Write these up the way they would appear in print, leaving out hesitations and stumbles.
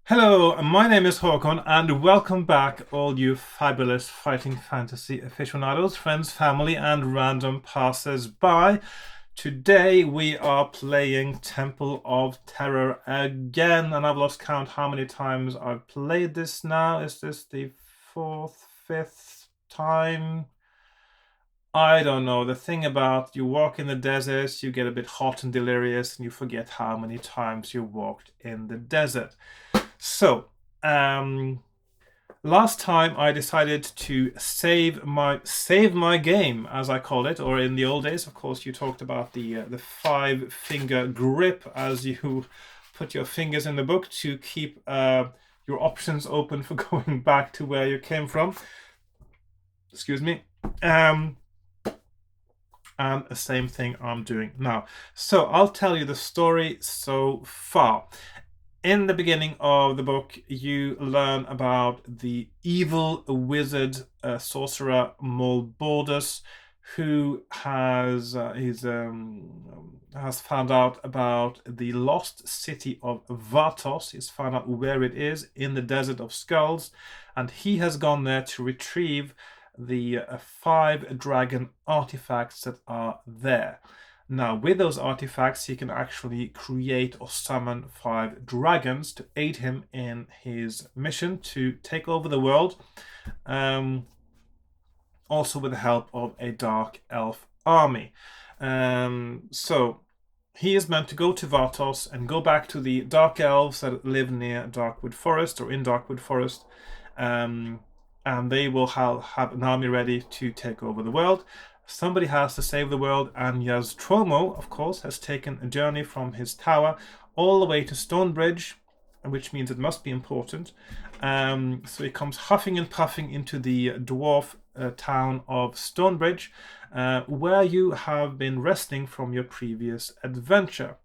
Hello, my name is Hakon, and welcome back, all you fabulous fighting fantasy aficionados, friends, family, and random passers-by. Today we are playing Temple of Terror again, and I've lost count how many times I've played this now. Is this the fourth, fifth time? I don't know. The thing about you walk in the desert, you get a bit hot and delirious, and you forget how many times you walked in the desert. So, um, last time I decided to save my game, as I call it, or in the old days, of course, you talked about the 5 finger grip as you put your fingers in the book to keep your options open for going back to where you came from. Excuse me. And the same thing I'm doing now. So I'll tell you the story so far. In the beginning of the book, you learn about the evil wizard sorcerer Malbordus, who has found out about the lost city of Vatos. He's found out where it is in the Desert of Skulls, and he has gone there to retrieve the 5 dragon artifacts that are there. Now, with those artifacts, he can actually create or summon 5 dragons to aid him in his mission to take over the world, also with the help of a dark elf army. So he is meant to go to Vatos and go back to the dark elves that live near Darkwood Forest or in Darkwood Forest, and they will have an army ready to take over the world. Somebody has to save the world, and Yaztromo, of course, has taken a journey from his tower all the way to Stonebridge, which means it must be important. So he comes huffing and puffing into the dwarf town of Stonebridge, where you have been resting from your previous adventure.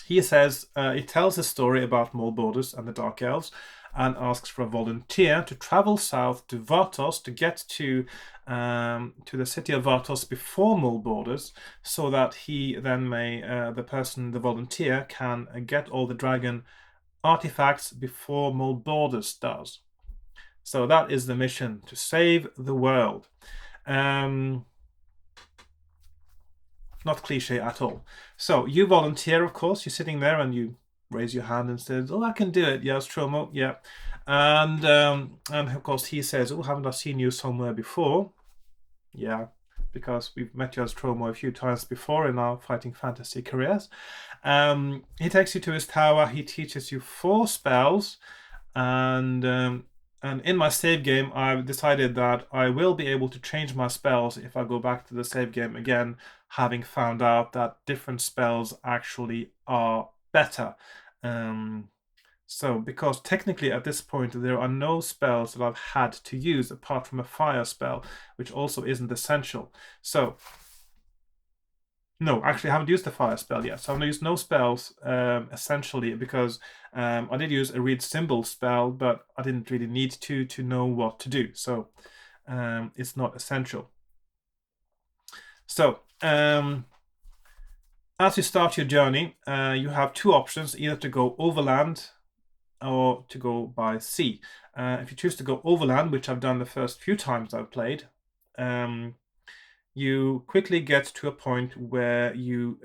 He tells a story about Malbordus and the Dark Elves, and asks for a volunteer to travel south to Vatos to get to the city of Vatos before Malbordus, so that he then the volunteer, can get all the dragon artifacts before Malbordus does. So that is the mission, to save the world. Not cliche at all. So you volunteer, of course. You're sitting there and you raise your hand and says, "Oh, I can do it." Yes, Tromo. Yeah, and of course he says, "Oh, haven't I seen you somewhere before?" Yeah, because we've met you as Tromo a few times before in our fighting fantasy careers. He takes you to his tower. He teaches you 4 spells, and in my save game, I've decided that I will be able to change my spells if I go back to the save game again, having found out that different spells actually are better. So, because technically at this point there are no spells that I've had to use apart from a fire spell, which also isn't essential. So, no, actually, I haven't used the fire spell yet. So I've used no spells, essentially, because I did use a read symbol spell, but I didn't really need to know what to do. So it's not essential. So as you start your journey, you have 2 options, either to go overland or to go by sea. If you choose to go overland, which I've done the first few times I've played, you quickly get to a point where you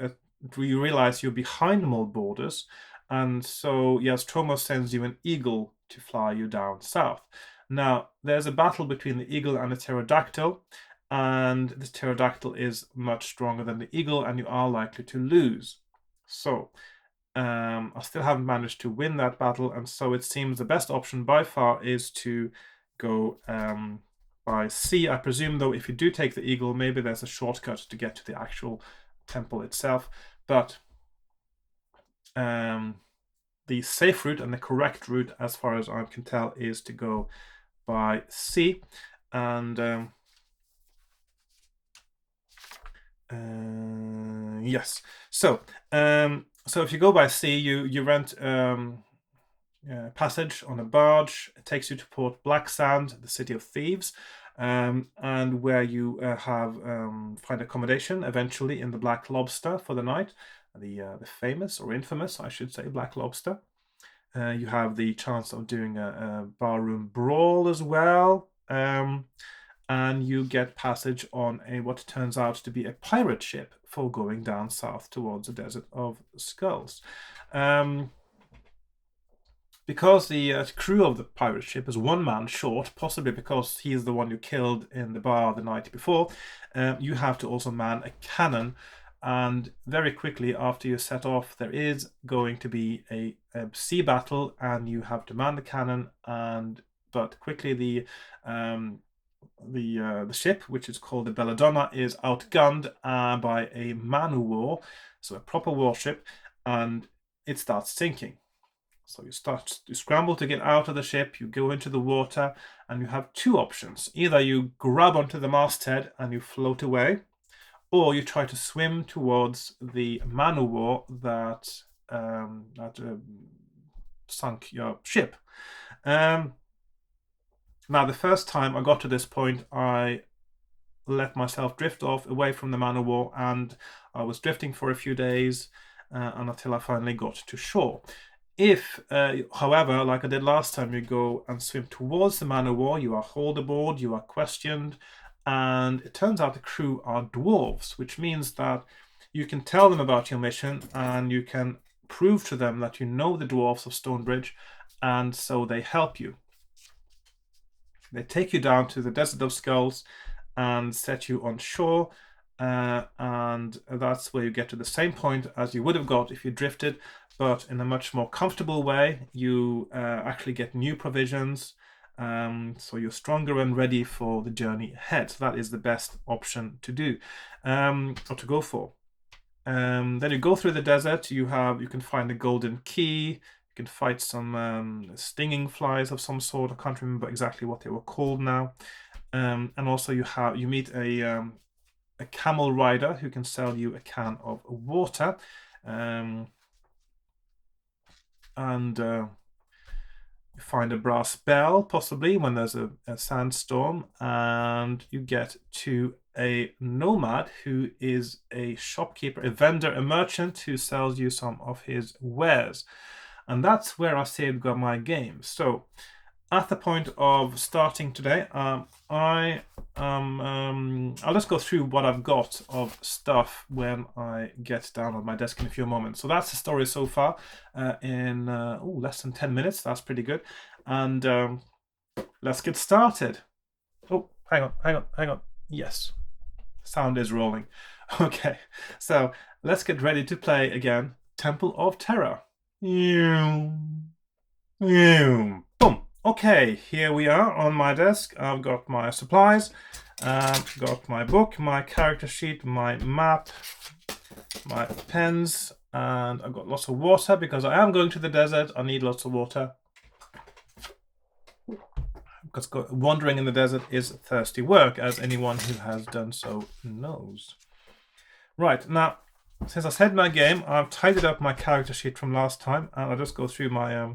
realize you're behind Malbordus, and so Yaztromo sends you an eagle to fly you down south. Now, there's a battle between the eagle and the pterodactyl, and the pterodactyl is much stronger than the eagle, and you are likely to lose. So, I still haven't managed to win that battle, and so it seems the best option by far is to go by sea. I presume, though, if you do take the eagle, maybe there's a shortcut to get to the actual temple itself. But the safe route and the correct route, as far as I can tell, is to go by sea. And yes, so if you go by sea, you rent passage on a barge. It takes you to Port Blacksand, the city of thieves, and where you find accommodation eventually in the Black Lobster for the night, the famous or infamous, I should say, Black Lobster. You have the chance of doing a barroom brawl as well. And you get passage on what turns out to be a pirate ship for going down south towards the Desert of Skulls. Because the crew of the pirate ship is one man short, possibly because he's the one you killed in the bar the night before, you have to also man a cannon. And very quickly after you set off, there is going to be a sea battle, and you have to man the cannon. But quickly the ship, which is called the Belladonna, is outgunned by a man o' war, so a proper warship, and it starts sinking. So you scramble to get out of the ship, you go into the water, and you have two options. Either you grab onto the masthead and you float away, or you try to swim towards the man o' war that sunk your ship. Now, the first time I got to this point, I let myself drift off away from the man o' war, and I was drifting for a few days until I finally got to shore. If, however, like I did last time, you go and swim towards the man o' war, you are hauled aboard, you are questioned, and it turns out the crew are dwarves, which means that you can tell them about your mission and you can prove to them that you know the dwarves of Stonebridge, and so they help you. They take you down to the Desert of Skulls and set you on shore, and that's where you get to the same point as you would have got if you drifted, but in a much more comfortable way. You actually get new provisions, so you're stronger and ready for the journey ahead. So that is the best option to do, or to go for. Then you go through the desert. You can find a golden key. You can fight some stinging flies of some sort. I can't remember exactly what they were called now. And also you meet a camel rider who can sell you a can of water. And you find a brass bell, possibly, when there's a sandstorm, and you get to a nomad who is a shopkeeper, a vendor, a merchant who sells you some of his wares. And that's where I saved my game. So at the point of starting today, I'll just go through what I've got of stuff when I get down on my desk in a few moments. So that's the story so far in less than 10 minutes. That's pretty good. And let's get started. Oh, hang on. Yes, sound is rolling. Okay, so let's get ready to play again. Temple of Terror. Boom. Okay, here we are on my desk. I've got my supplies, got my book, my character sheet, my map, my pens, and I've got lots of water because I am going to the desert. I need lots of water. Because wandering in the desert is thirsty work, as anyone who has done so knows. Right, now, since I said my game, I've tidied up my character sheet from last time, and I'll just go through my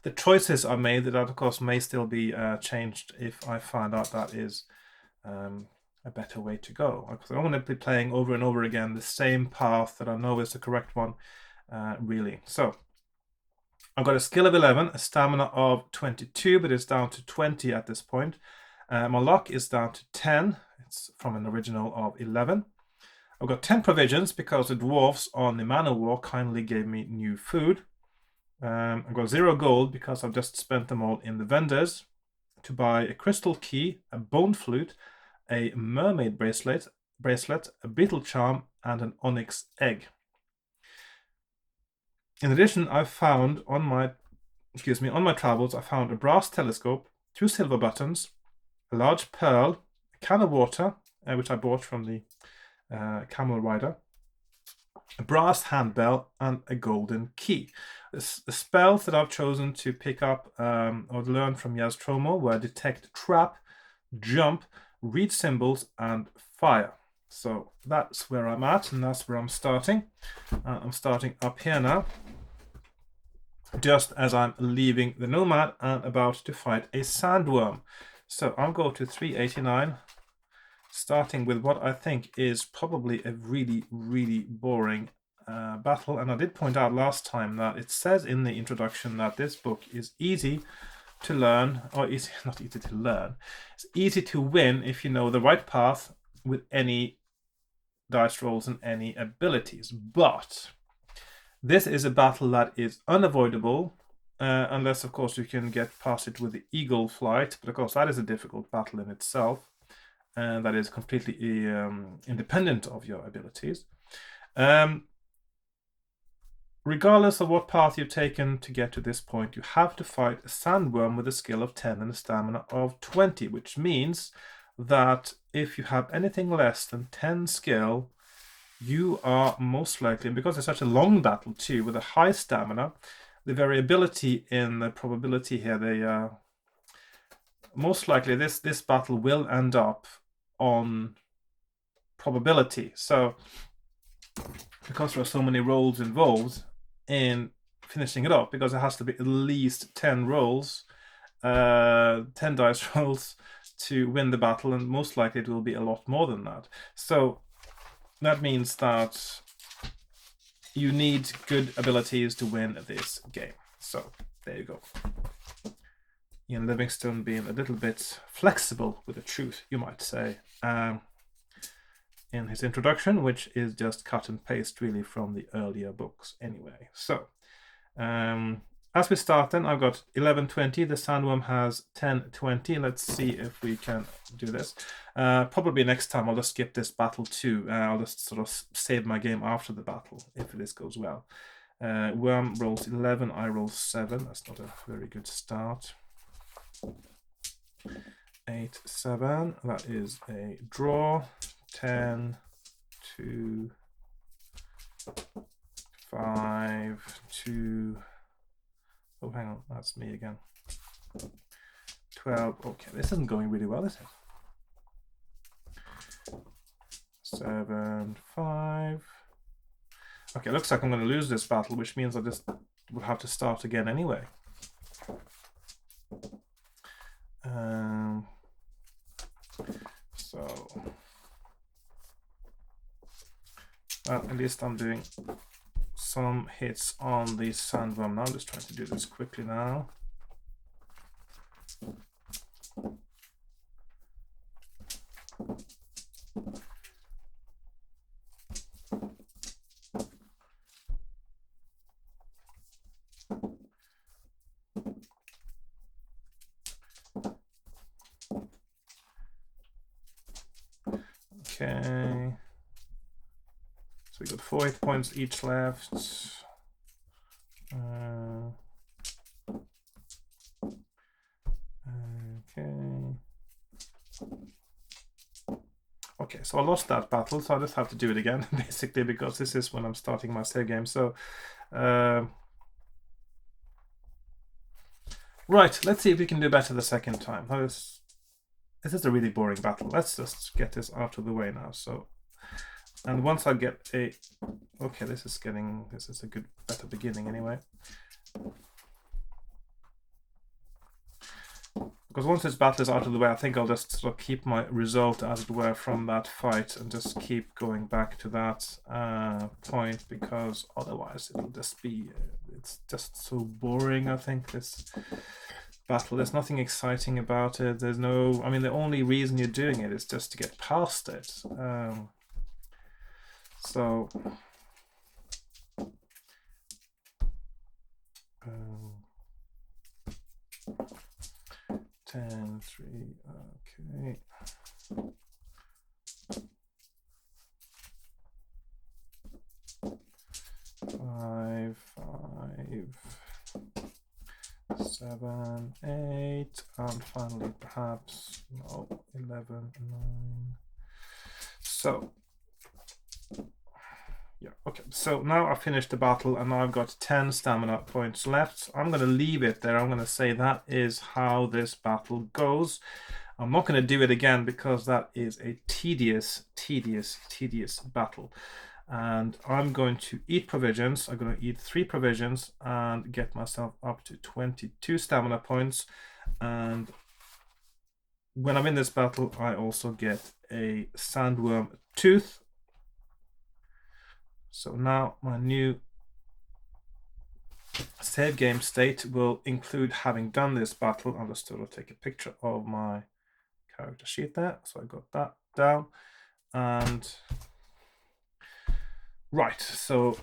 the choices I made that, of course, may still be changed if I find out that is a better way to go. Because I'm going to be playing over and over again the same path that I know is the correct one, really. So I've got a skill of 11, a stamina of 22, but it's down to 20 at this point. My luck is down to 10. It's from an original of 11. I've got 10 provisions because the dwarves on the man o' war kindly gave me new food. I've got 0 gold because I've just spent them all in the vendors to buy a crystal key, a bone flute, a mermaid bracelet, a beetle charm, and an onyx egg. In addition, I've found on my travels, I found a brass telescope, 2 silver buttons, a large pearl, a can of water, which I bought from the camel rider, a brass handbell, and a golden key. The spells that I've chosen to pick up or learn from Yaztromo were Detect Trap, Jump, Read Symbols, and Fire. So that's where I'm at, and that's where I'm starting. I'm starting up here now, just as I'm leaving the Nomad and about to fight a sandworm. So I'll go to 389, starting with what I think is probably a really, really boring battle, and I did point out last time that it says in the introduction that this book is easy to learn, or easy, not easy to learn, it's easy to win if you know the right path with any dice rolls and any abilities. But this is a battle that is unavoidable, unless of course you can get past it with the eagle flight, but of course that is a difficult battle in itself, and that is completely independent of your abilities. Regardless of what path you've taken to get to this point, you have to fight a sandworm with a skill of 10 and a stamina of 20, which means that if you have anything less than 10 skill, you are most likely, and because it's such a long battle too, with a high stamina, the variability in the probability here, most likely this battle will end up on probability. So because there are so many rolls involved in finishing it off, because it has to be at least 10 rolls, 10 dice rolls to win the battle, and most likely it will be a lot more than that. So that means that you need good abilities to win this game. So there you go. Ian Livingstone being a little bit flexible with the truth, you might say, in his introduction, which is just cut and paste really from the earlier books anyway. So as we start then, I've got 1120. The sandworm has 1020. Let's see if we can do this. Probably next time I'll just skip this battle too. I'll just sort of save my game after the battle if this goes well. Worm rolls 11, I roll 7. That's not a very good start. 8, 7. That is a draw. 10, 2, 5, 2. Oh, hang on, that's me again. 12. Okay, this isn't going really well, is it? 7, 5. Okay, looks like I'm going to lose this battle, which means I just will have to start again anyway. Well, at least I'm doing some hits on the sandworm now. I'm just trying to do this quickly now. Okay. So we got 4 hit points each left. Okay, so I lost that battle, so I just have to do it again, basically, because this is when I'm starting my save game. So, right, let's see if we can do better the second time. This is a really boring battle. Let's just get this out of the way now. So, and once I get a... Okay, this is a good, better beginning anyway. Because once this battle is out of the way, I think I'll just sort of keep my result, as it were, from that fight and just keep going back to that point, because otherwise it'll just be... it's just so boring, I think, this battle. There's nothing exciting about it. There's no... I mean, the only reason you're doing it is just to get past it. So... 10, 3, okay. 5, 7, 8, and finally perhaps, no, 11, 9. So, yeah, okay, so now I've finished the battle and now I've got 10 stamina points left. I'm going to leave it there. I'm going to say that is how this battle goes. I'm not going to do it again because that is a tedious battle. And I'm going to eat provisions. I'm going to eat 3 provisions and get myself up to 22 stamina points. And when I'm in this battle, I also get a sandworm tooth. So now my new save game state will include having done this battle. I'll just sort of take a picture of my character sheet there. So I got that down. And right, so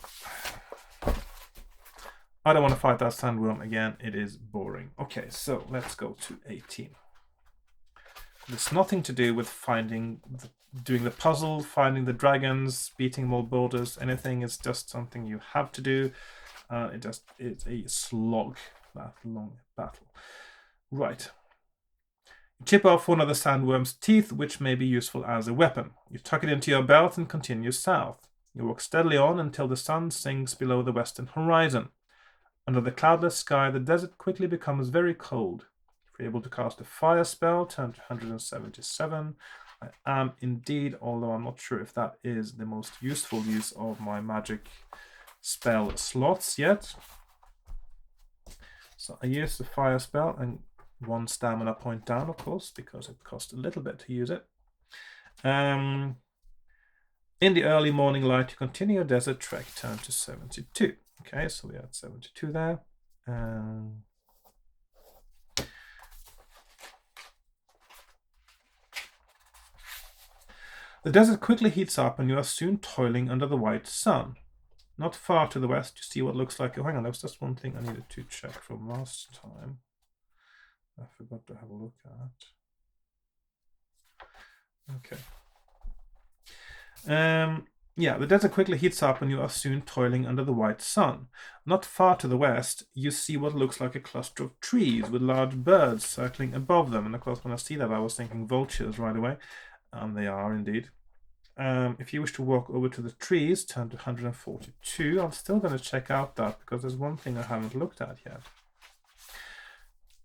I don't want to fight that sandworm again. It is boring. Okay, so let's go to 18. There's nothing to do with doing the puzzle, finding the dragons, beating more borders, anything. It's just something you have to do. It's a slog, that long battle. Right. You chip off one of the sandworm's teeth, which may be useful as a weapon. You tuck it into your belt and continue south. You walk steadily on until the sun sinks below the western horizon. Under the cloudless sky, the desert quickly becomes very cold. If you're able to cast a fire spell, turn to 177. I am indeed, although I'm not sure if that is the most useful use of my magic spell slots yet. So I use the fire spell and 1 stamina point down, of course, because it costs a little bit to use it. In the early morning light, you continue your desert trek, turn to 72. Okay, so we are at 72 there. The desert quickly heats up and you are soon toiling under the white sun. Not far to the west, you see what looks like... Oh, hang on, there was just one thing I needed to check from last time. I forgot to have a look at. Okay. Yeah, the desert quickly heats up and you are soon toiling under the white sun. Not far to the west, you see what looks like a cluster of trees with large birds circling above them. And of course, when I see that, I was thinking vultures right away. They are indeed. If you wish to walk over to the trees, turn to 142. I'm still going to check out that because there's one thing I haven't looked at yet.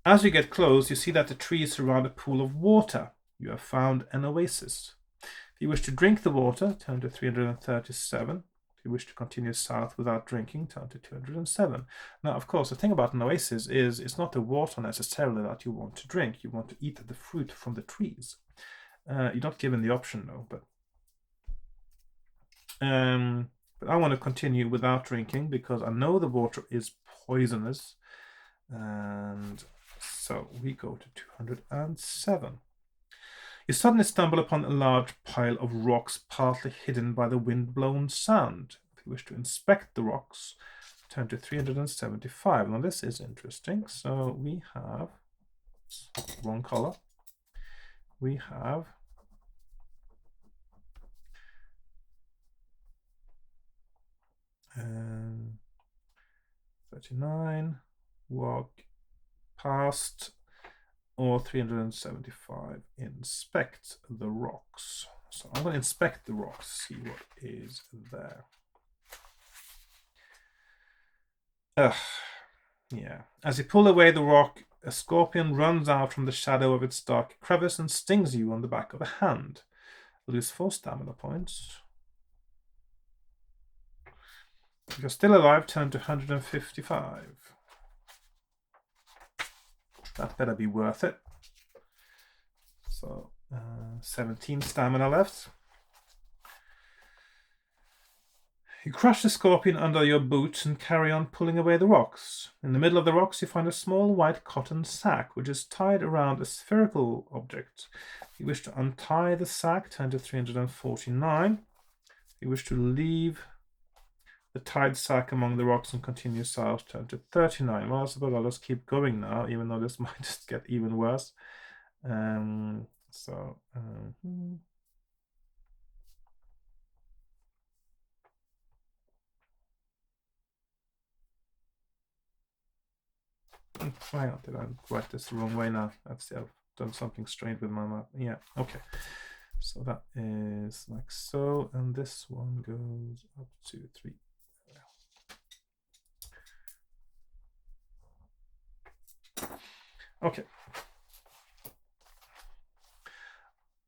As you get close, you see that the trees surround a pool of water. You have found an oasis. If you wish to drink the water, turn to 337. If you wish to continue south without drinking, turn to 207. Now, of course, the thing about an oasis is it's not the water necessarily that you want to drink. You want to eat the fruit from the trees. You're not given the option, though, but I want to continue without drinking because I know the water is poisonous. And so we go to 207. You suddenly stumble upon a large pile of rocks partly hidden by the wind-blown sand. If you wish to inspect the rocks, turn to 375. Now this is interesting. So we have one color. We have and 39, walk past, or 375, inspect the rocks. So I'm going to inspect the rocks, see what is there. Yeah. As you pull away the rock, a scorpion runs out from the shadow of its dark crevice and stings you on the back of the hand. Lose 4 stamina points. If you're still alive, turn to 155. That better be worth it. So 17 stamina left. You crush the scorpion under your boots and carry on pulling away the rocks. In the middle of the rocks, you find a small white cotton sack, which is tied around a spherical object. If you wish to untie the sack, turn to 349. If you wish to leave the tied sack among the rocks and continue south, turn to 39. Well, I suppose I'll just keep going now, even though this might just get even worse. Hang on, did I write this the wrong way now? Let's see, I've done something strange with my map. Yeah, okay. So that is like so, and this one goes up to 3. Okay.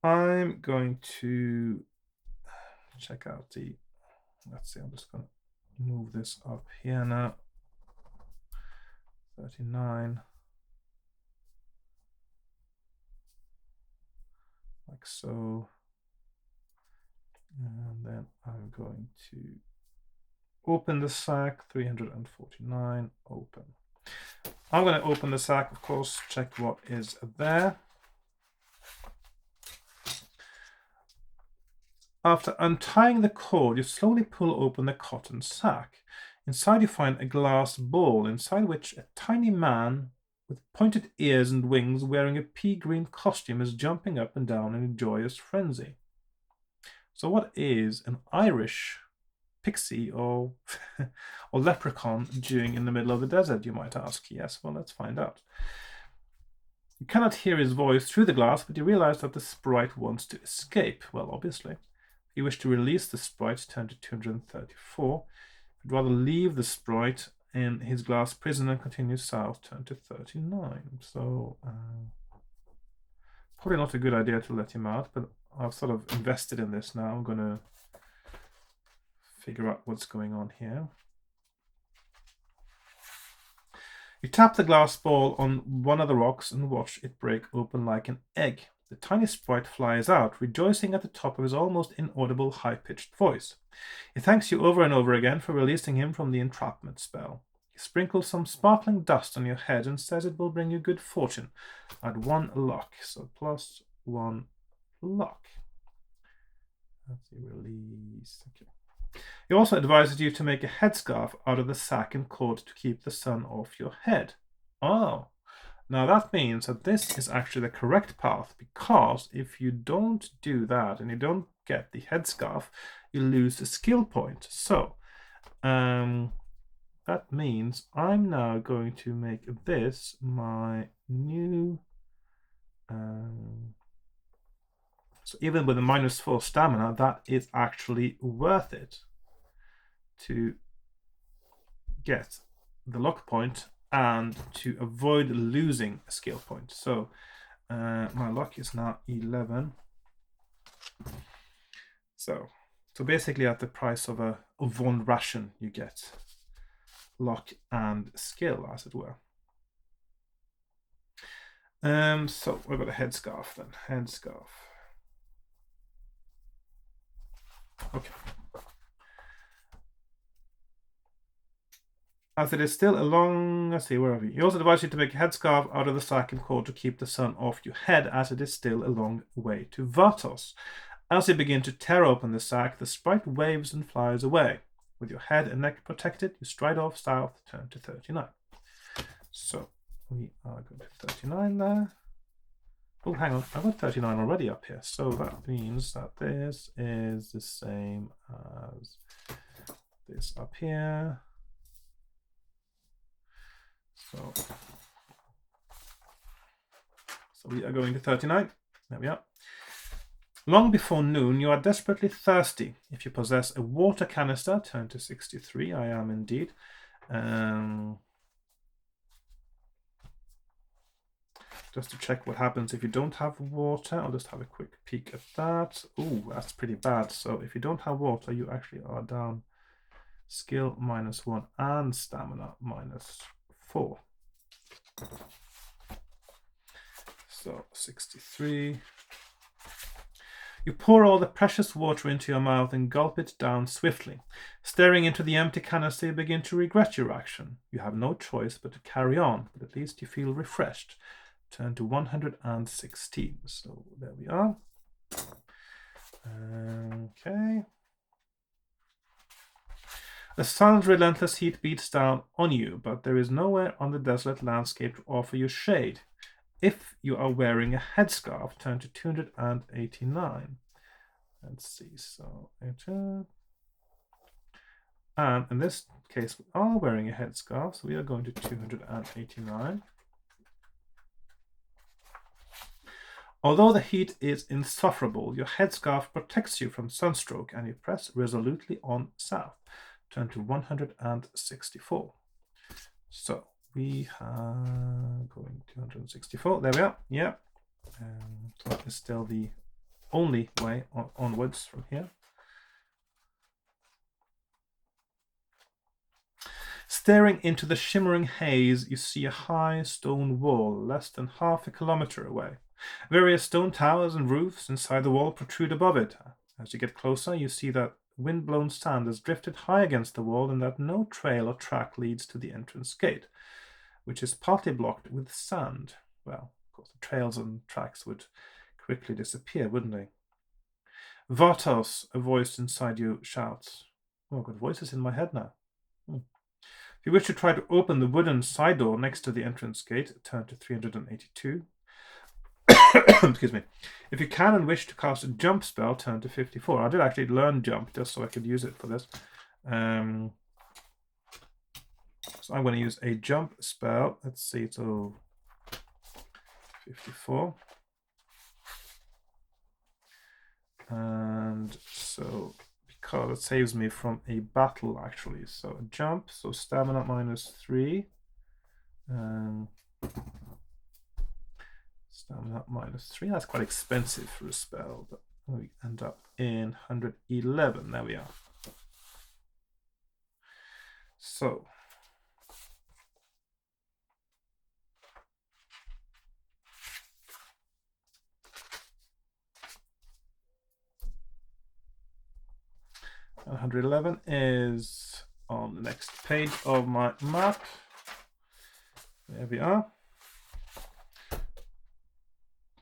I'm going to check out the, let's see, I'm just going to move this up here now. 39. Like so. And then I'm going to Open the sack, 349, open. I'm going to open the sack, of course, check what is there. After untying the cord, you slowly pull open the cotton sack. Inside you find a glass ball, inside which a tiny man with pointed ears and wings wearing a pea-green costume is jumping up and down in a joyous frenzy. So what is an Irish pixie or or leprechaun doing in the middle of the desert, you might ask? Yes, well, let's find out. You cannot hear his voice through the glass, but you realize that the sprite wants to escape. Well, obviously. If you wish to release the sprite, turn to 234. If you'd rather leave the sprite in his glass prison and continue south, turn to 39. So, probably not a good idea to let him out, but I've sort of invested in this now. I'm going to figure out what's going on here. You tap the glass ball on one of the rocks and watch it break open like an egg. The tiny sprite flies out, rejoicing at the top of his almost inaudible high-pitched voice. He thanks you over and over again for releasing him from the entrapment spell. He sprinkles some sparkling dust on your head and says it will bring you good fortune. Add 1 luck, so plus 1 luck. Let's see, release. Okay. He also advises you to make a headscarf out of the sack and cord to keep the sun off your head. Oh, now that means that this is actually the correct path, because if you don't do that and you don't get the headscarf, you lose a skill point. So, that means I'm now going to make this my new... So even with a -4 stamina, that is actually worth it to get the luck point and to avoid losing a skill point. So my luck is now 11. So basically at the price of one ration, you get luck and skill, as it were. So we've got a headscarf then. Headscarf. Okay. As it is still a long... Let's see, where are we? He also advises you to make a headscarf out of the sack and cord to keep the sun off your head, as it is still a long way to Vatos. As you begin to tear open the sack, the sprite waves and flies away. With your head and neck protected, you stride off south, turn to 39. So we are going to 39 there. Oh, hang on, I've got 39 already up here. So that means that this is the same as this up here. So we are going to 39. There we are. Long before noon, you are desperately thirsty. If you possess a water canister, turn to 63. I am indeed. Just to check what happens if you don't have water. I'll just have a quick peek at that. Ooh, that's pretty bad. So if you don't have water, you actually are down skill -1 and stamina -4. So 63. You pour all the precious water into your mouth and gulp it down swiftly. Staring into the empty canister, you begin to regret your action. You have no choice but to carry on, but at least you feel refreshed. Turn to 116. So there we are. Okay. The sun's relentless heat beats down on you, but there is nowhere on the desolate landscape to offer you shade. If you are wearing a headscarf, turn to 289. Let's see, so... And in this case, we are wearing a headscarf, so we are going to 289. Although the heat is insufferable, your headscarf protects you from sunstroke, and you press resolutely on south. Turn to 164. So we are going 264. There we are. Yeah. That is still the only way onwards from here. Staring into the shimmering haze, you see a high stone wall less than half a kilometer away. Various stone towers and roofs inside the wall protrude above it. As you get closer, you see that wind-blown sand is drifted high against the wall and that no trail or track leads to the entrance gate, which is partly blocked with sand. Well, of course, the trails and tracks would quickly disappear, wouldn't they? Vartos, a voice inside you shouts. Oh, I've got voices in my head now. If you wish to try to open the wooden side door next to the entrance gate, turn to 382. Excuse me. If you can and wish to cast a jump spell, turn to 54. I did actually learn jump just so I could use it for this. So I'm going to use a jump spell. Let's see, so 54. And so, because it saves me from a battle actually. So a jump, so stamina -3. Stamina -3. That's quite expensive for a spell, but we end up in 111. There we are. So and 111 is on the next page of my map. There we are.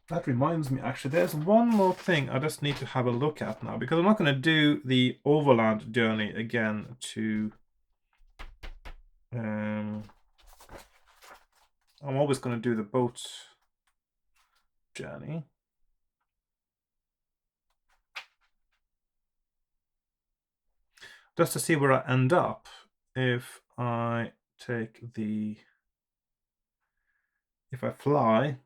That reminds me, actually, there's one more thing I just need to have a look at now, because I'm not going to do the overland journey again to... I'm always going to do the boat journey. Just to see where I end up if I take the... If I fly...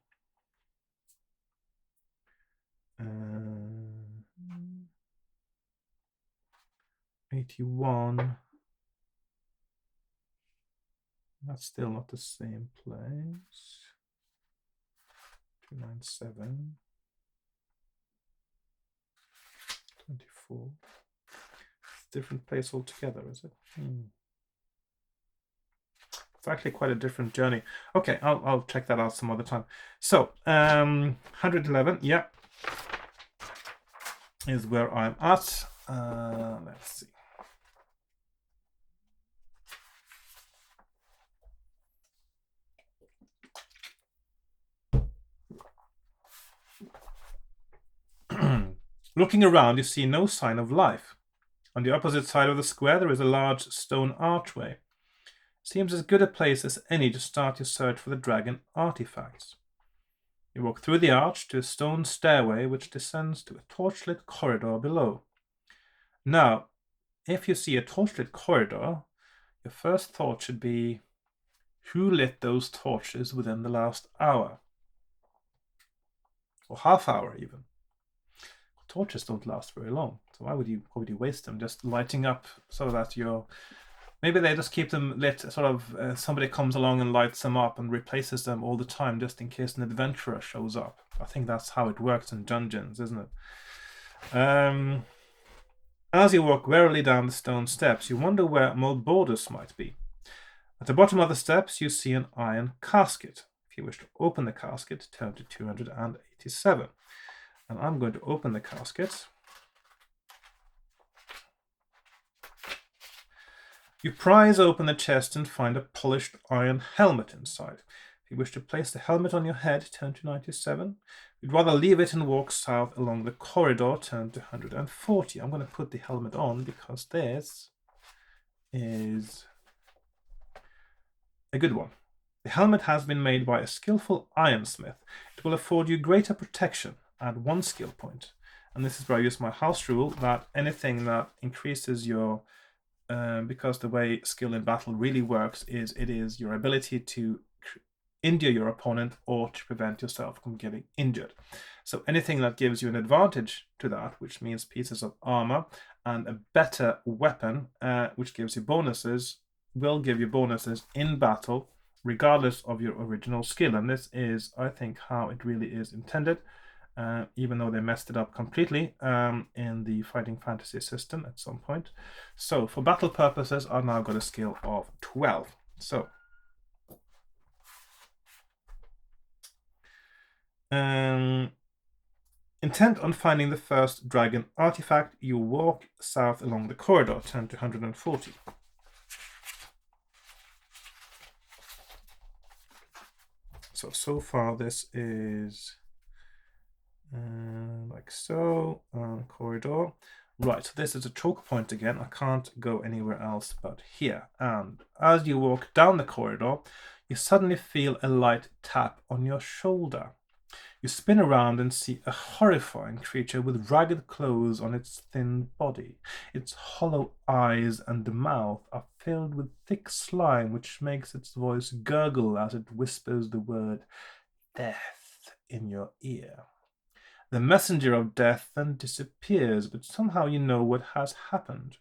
81. That's still not the same place. 297. 24. Different place altogether, is it? It's actually quite a different journey. Okay, I'll check that out some other time. So 111, yeah, is where I'm at. Let's see. Looking around, you see no sign of life. On the opposite side of the square, there is a large stone archway. Seems as good a place as any to start your search for the dragon artifacts. You walk through the arch to a stone stairway which descends to a torchlit corridor below. Now, if you see a torchlit corridor, your first thought should be, who lit those torches within the last hour? Or half hour even. Torches don't last very long, so why would you waste them just lighting up so that you're... Maybe they just keep them lit, sort of somebody comes along and lights them up and replaces them all the time just in case an adventurer shows up. I think that's how it works in dungeons, isn't it? As you walk warily down the stone steps, you wonder where Mulbordus might be. At the bottom of the steps, you see an iron casket. If you wish to open the casket, turn to 287. And I'm going to open the casket. You prise open the chest and find a polished iron helmet inside. If you wish to place the helmet on your head, turn to 97. If you'd rather leave it and walk south along the corridor, turn to 140. I'm going to put the helmet on because this is a good one. The helmet has been made by a skillful ironsmith. It will afford you greater protection. Add 1 skill point. And this is where I use my house rule that anything that increases your... because the way skill in battle really works is it is your ability to injure your opponent or to prevent yourself from getting injured. So anything that gives you an advantage to that, which means pieces of armor and a better weapon, which gives you bonuses, will give you bonuses in battle regardless of your original skill. And this is, I think, how it really is intended. Even though they messed it up completely in the Fighting Fantasy system at some point. So for battle purposes, I've now got a skill of 12. So in Intent on finding the first dragon artifact, you walk south along the corridor, turn to 140. So far this is like so, corridor. Right, so this is a choke point again. I can't go anywhere else but here. And as you walk down the corridor, you suddenly feel a light tap on your shoulder. You spin around and see a horrifying creature with ragged clothes on its thin body. Its hollow eyes and mouth are filled with thick slime, which makes its voice gurgle as it whispers the word death in your ear. The messenger of death then disappears, but somehow you know what has happened.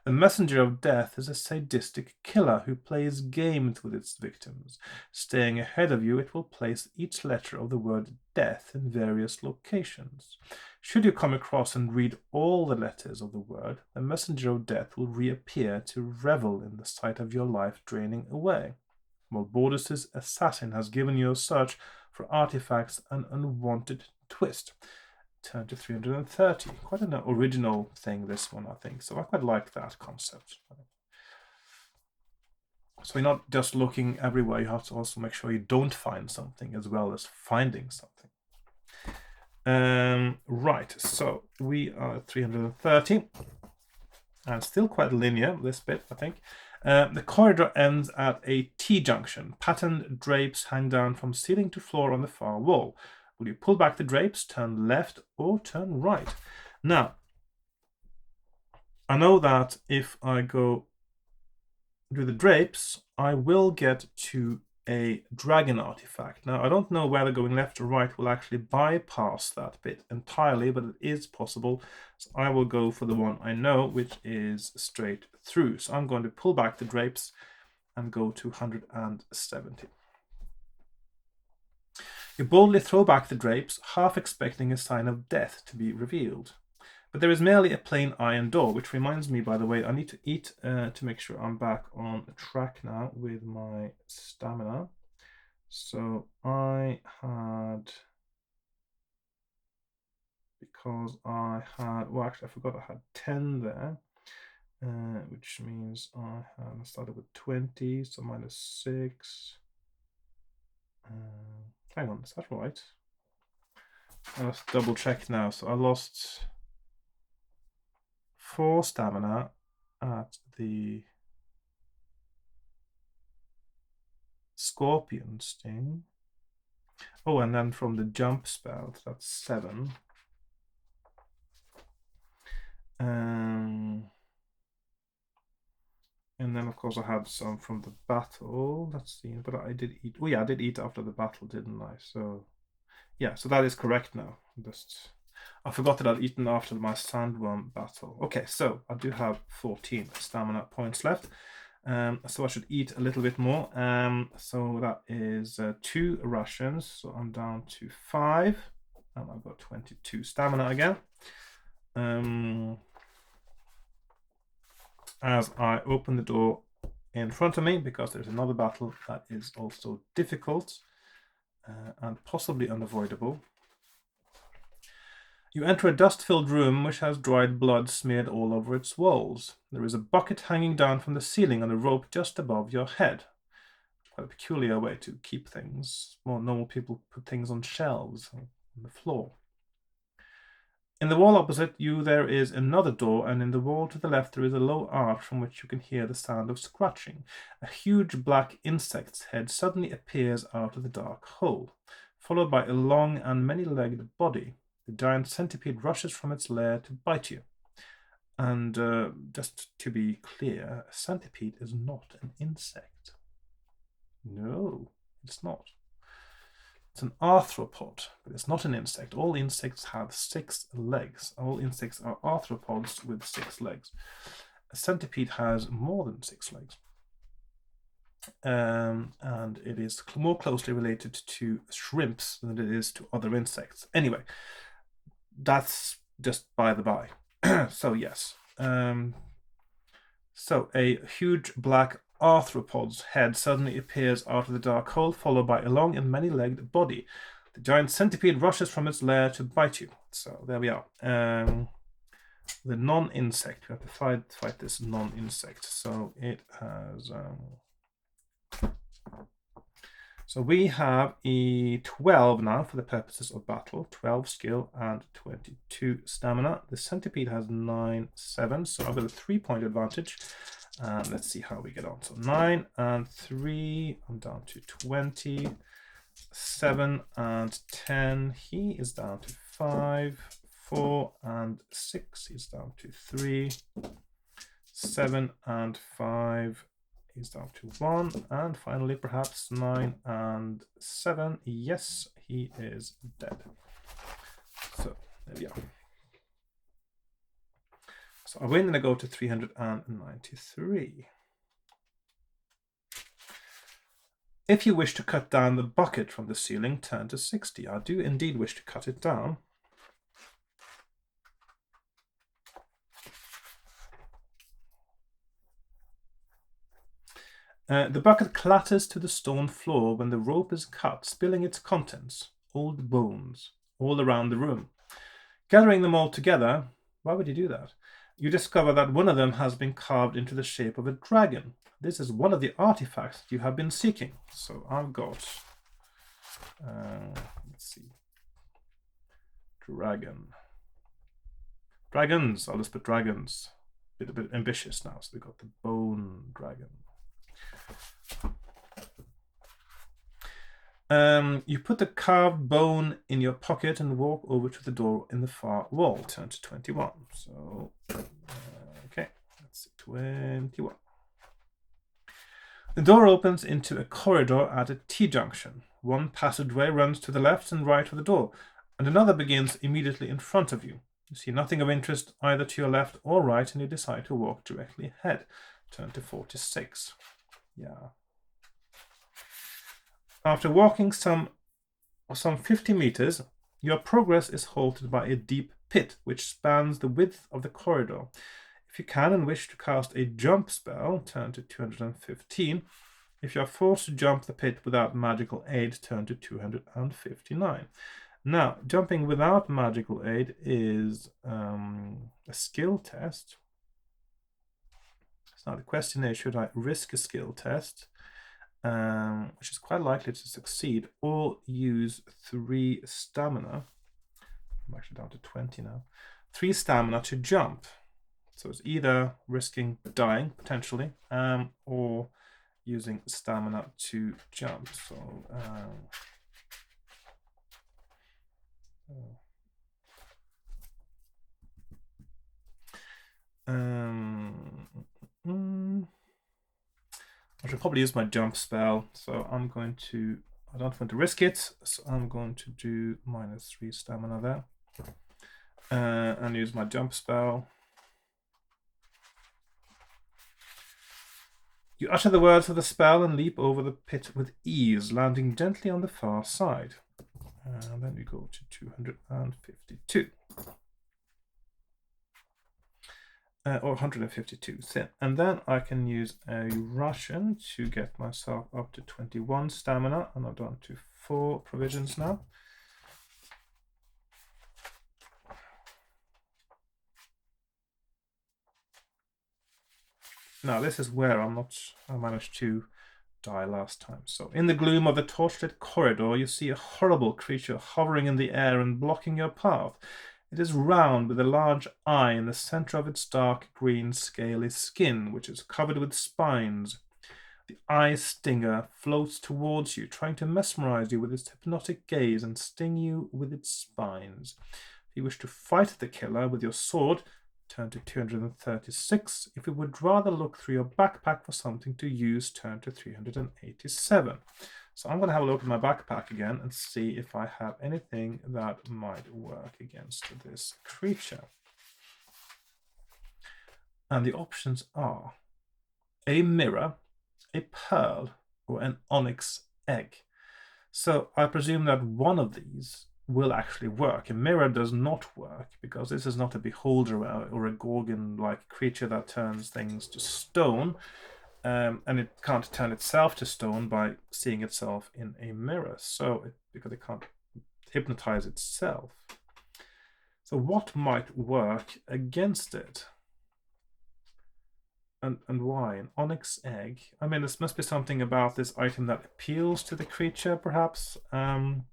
The messenger of death is a sadistic killer who plays games with its victims. Staying ahead of you, it will place each letter of the word death in various locations. Should you come across and read all the letters of the word, the messenger of death will reappear to revel in the sight of your life draining away. While Bordis' assassin has given you a search for artifacts an unwanted twist. Turn to 330. Quite an original thing, this one, I think. So I quite like that concept. So you're not just looking everywhere, you have to also make sure you don't find something as well as finding something. Right, so we are at 330. And still quite linear, this bit, I think. The corridor ends at a T-junction. Patterned drapes hang down from ceiling to floor on the far wall. Will you pull back the drapes, turn left, or turn right? Now, I know that if I go do the drapes, I will get to a dragon artifact. Now, I don't know whether going left or right will actually bypass that bit entirely, but it is possible. So I will go for the one I know, which is straight through. So I'm going to pull back the drapes and go to 170. You boldly throw back the drapes, half expecting a sign of death to be revealed. But there is merely a plain iron door, which reminds me, by the way, I need to eat to make sure I'm back on track now with my stamina. So I had, because I had, well, actually, I forgot I had 10 there, which means I started with 20, so minus 6. Hang on, is that right? Let's double check now. So I lost 4 stamina at the scorpion sting. Oh, and then from the jump spell, that's 7. And then, of course, I had some from the battle. Let's see, but I did eat. Oh, yeah, I did eat after the battle, didn't I? So, yeah, so that is correct now. I forgot that I'd eaten after my sandworm battle. Okay, so I do have 14 stamina points left. So I should eat a little bit more. So that is 2 rations. So I'm down to 5. And I've got 22 stamina again. As I open the door in front of me, because there's another battle that is also difficult and possibly unavoidable. You enter a dust-filled room which has dried blood smeared all over its walls. There is a bucket hanging down from the ceiling on a rope just above your head. Quite a peculiar way to keep things. More normal people put things on shelves on the floor. In the wall opposite you there is another door, and in the wall to the left there is a low arch from which you can hear the sound of scratching. A huge black insect's head suddenly appears out of the dark hole, followed by a long and many-legged body. The giant centipede rushes from its lair to bite you. And just to be clear, a centipede is not an insect. No, it's not. It's an arthropod, but it's not an insect. All insects have 6 legs. All insects are arthropods with 6 legs. A centipede has more than 6 legs. And it is more closely related to shrimps than it is to other insects. Anyway, that's just by the by. So yes. So a huge black arthropod's head suddenly appears out of the dark hole, followed by a long and many-legged body. The giant centipede rushes from its lair to bite you. So there we are. The non-insect. We have to fight this non-insect. So it has... So we have a 12 now for the purposes of battle. 12 skill and 22 stamina. The centipede has 9, 7. So I've got a 3-point advantage. And let's see how we get on. So 9 and 3. I'm down to 20. 7 and 10. He is down to 5. 4 and 6. He's down to 3. 7 and 5. He's down to 1. And finally, perhaps 9 and 7. Yes, he is dead. So there we are. So I win and I go to 393. If you wish to cut down the bucket from the ceiling, turn to 60. I do indeed wish to cut it down. The bucket clatters to the stone floor when the rope is cut, spilling its contents, old bones, all around the room. Gathering them all together, why would you do that? You discover that one of them has been carved into the shape of a dragon. This is one of the artifacts you have been seeking. So I've got, let's see, dragon. Dragons, I'll just put dragons. A bit ambitious now, so we've got the bone dragon. You put the carved bone in your pocket and walk over to the door in the far wall. Turn to 21. So, okay, let's see, 21. The door opens into a corridor at a T-junction. One passageway runs to the left and right of the door, and another begins immediately in front of you. You see nothing of interest either to your left or right, and you decide to walk directly ahead. Turn to 46. Yeah. After walking some 50 meters, your progress is halted by a deep pit which spans the width of the corridor. If you can and wish to cast a jump spell, turn to 215. If you are forced to jump the pit without magical aid, turn to 259. Now, jumping without magical aid is a skill test. So now the question is, should I risk a skill test, which is quite likely to succeed, or use 3 stamina? I'm actually down to 20 now. 3 stamina to jump. So it's either risking dying, potentially, or using stamina to jump. So, I should probably use my jump spell. So I'm going to, I don't want to risk it. So I'm going to do -3 stamina there. And use my jump spell. You utter the words of the spell and leap over the pit with ease, landing gently on the far side. And then we go to 252. Or 152. And then I can use a Russian to get myself up to 21 stamina. And I'm down to 4 provisions now. Now, this is where I managed to die last time. So, in the gloom of the torchlit corridor, you see a horrible creature hovering in the air and blocking your path. It is round with a large eye in the center of its dark green scaly skin, which is covered with spines. The eye stinger floats towards you, trying to mesmerize you with its hypnotic gaze and sting you with its spines. If you wish to fight the killer with your sword, turn to 236. If you would rather look through your backpack for something to use, turn to 387. So I'm going to have a look at my backpack again and see if I have anything that might work against this creature. And the options are a mirror, a pearl, or an onyx egg. So I presume that one of these will actually work. A mirror does not work because this is not a beholder or a gorgon-like creature that turns things to stone, and it can't turn itself to stone by seeing itself in a mirror. So because it can't hypnotize itself. So what might work against it? And why? An onyx egg? I mean, this must be something about this item that appeals to the creature, perhaps. I'm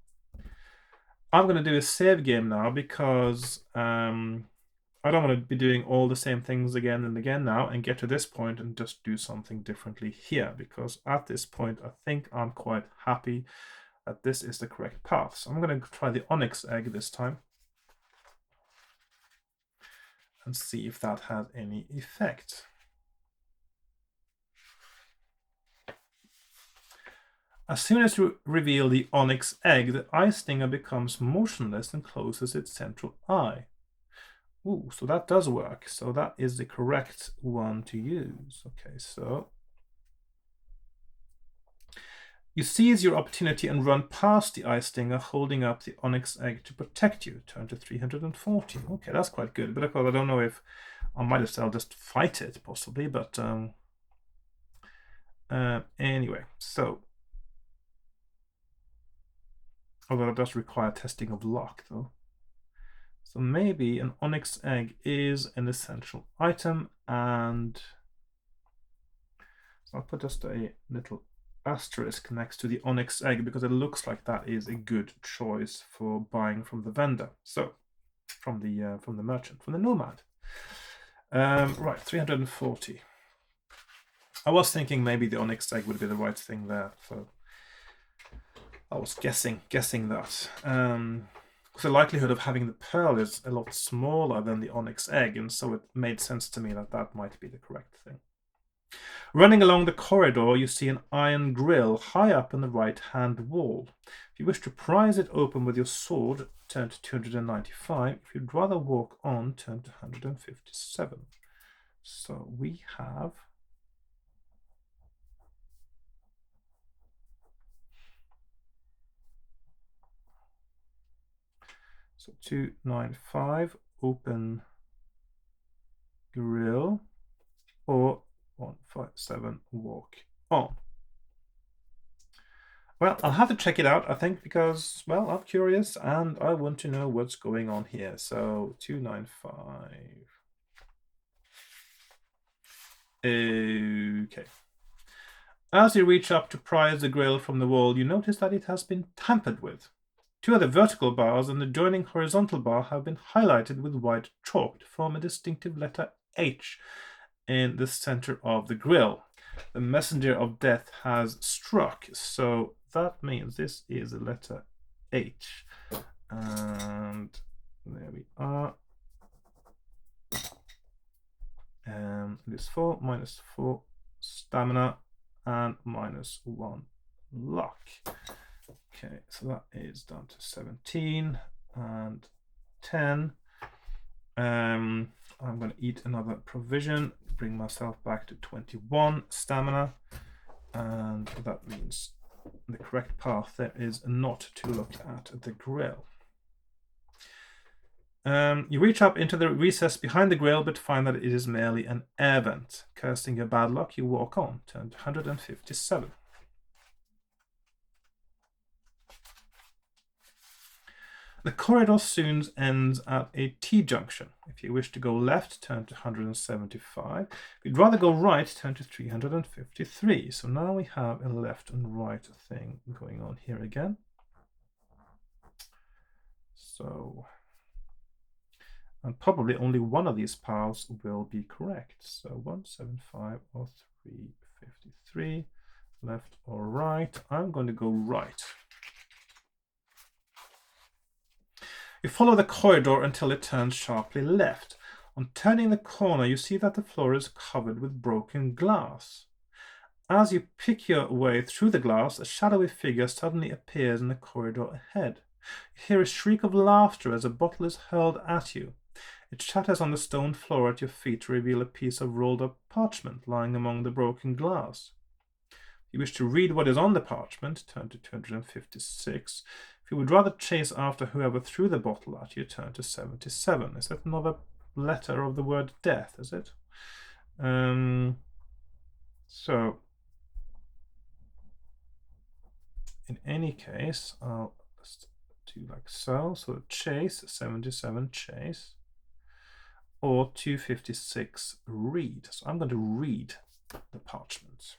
going to do a save game now because I don't want to be doing all the same things again and again now and get to this point and just do something differently here, because at this point I think I'm quite happy that this is the correct path. So I'm going to try the onyx egg this time and see if that has any effect. As soon as you reveal the onyx egg, the eye stinger becomes motionless and closes its central eye. Ooh, so that does work. So that is the correct one to use. Okay, so you seize your opportunity and run past the eye stinger, holding up the onyx egg to protect you. Turn to 340. Okay, that's quite good. But of course, I don't know if I might as well just fight it, possibly. But anyway, so although it does require testing of luck, though. So maybe an onyx egg is an essential item, and so I'll put just a little asterisk next to the onyx egg because it looks like that is a good choice for buying from the vendor. So from the merchant, from the nomad. Right, 340. I was thinking maybe the onyx egg would be the right thing there, so I was guessing that. Because the likelihood of having the pearl is a lot smaller than the onyx egg, and so it made sense to me that that might be the correct thing. Running along the corridor, you see an iron grill high up in the right-hand wall. If you wish to prise it open with your sword, turn to 295. If you'd rather walk on, turn to 157. So we have... So 295, open grill, or 157, walk on. Well, I'll have to check it out, I think, because, well, I'm curious and I want to know what's going on here. So 295. Okay. As you reach up to prise the grill from the wall, you notice that it has been tampered with. Two of the vertical bars and the joining horizontal bar have been highlighted with white chalk to form a distinctive letter H in the center of the grill. The messenger of death has struck, so that means this is a letter H. And there we are. It is 4 minus 4 stamina and minus 1 luck. Okay, so that is down to 17 and 10. I'm going to eat another provision, bring myself back to 21 stamina, and that means the correct path there is not to look at the grill. You reach up into the recess behind the grill, but find that it is merely an air vent. Cursing your bad luck, you walk on, turn to 157. The corridor soon ends at a T-junction. If you wish to go left, turn to 175. If you'd rather go right, turn to 353. So now we have a left and right thing going on here again. So, and probably only one of these paths will be correct. So 175 or 353, left or right. I'm going to go right. You follow the corridor until it turns sharply left. On turning the corner, you see that the floor is covered with broken glass. As you pick your way through the glass, a shadowy figure suddenly appears in the corridor ahead. You hear a shriek of laughter as a bottle is hurled at you. It shatters on the stone floor at your feet to reveal a piece of rolled-up parchment lying among the broken glass. If you wish to read what is on the parchment, turn to 256. If you would rather chase after whoever threw the bottle at you, turn to 77. Is that another letter of the word death, is it? So, in any case, I'll just do do like so. So chase, 77 chase, or 256 read. So I'm going to read the parchment.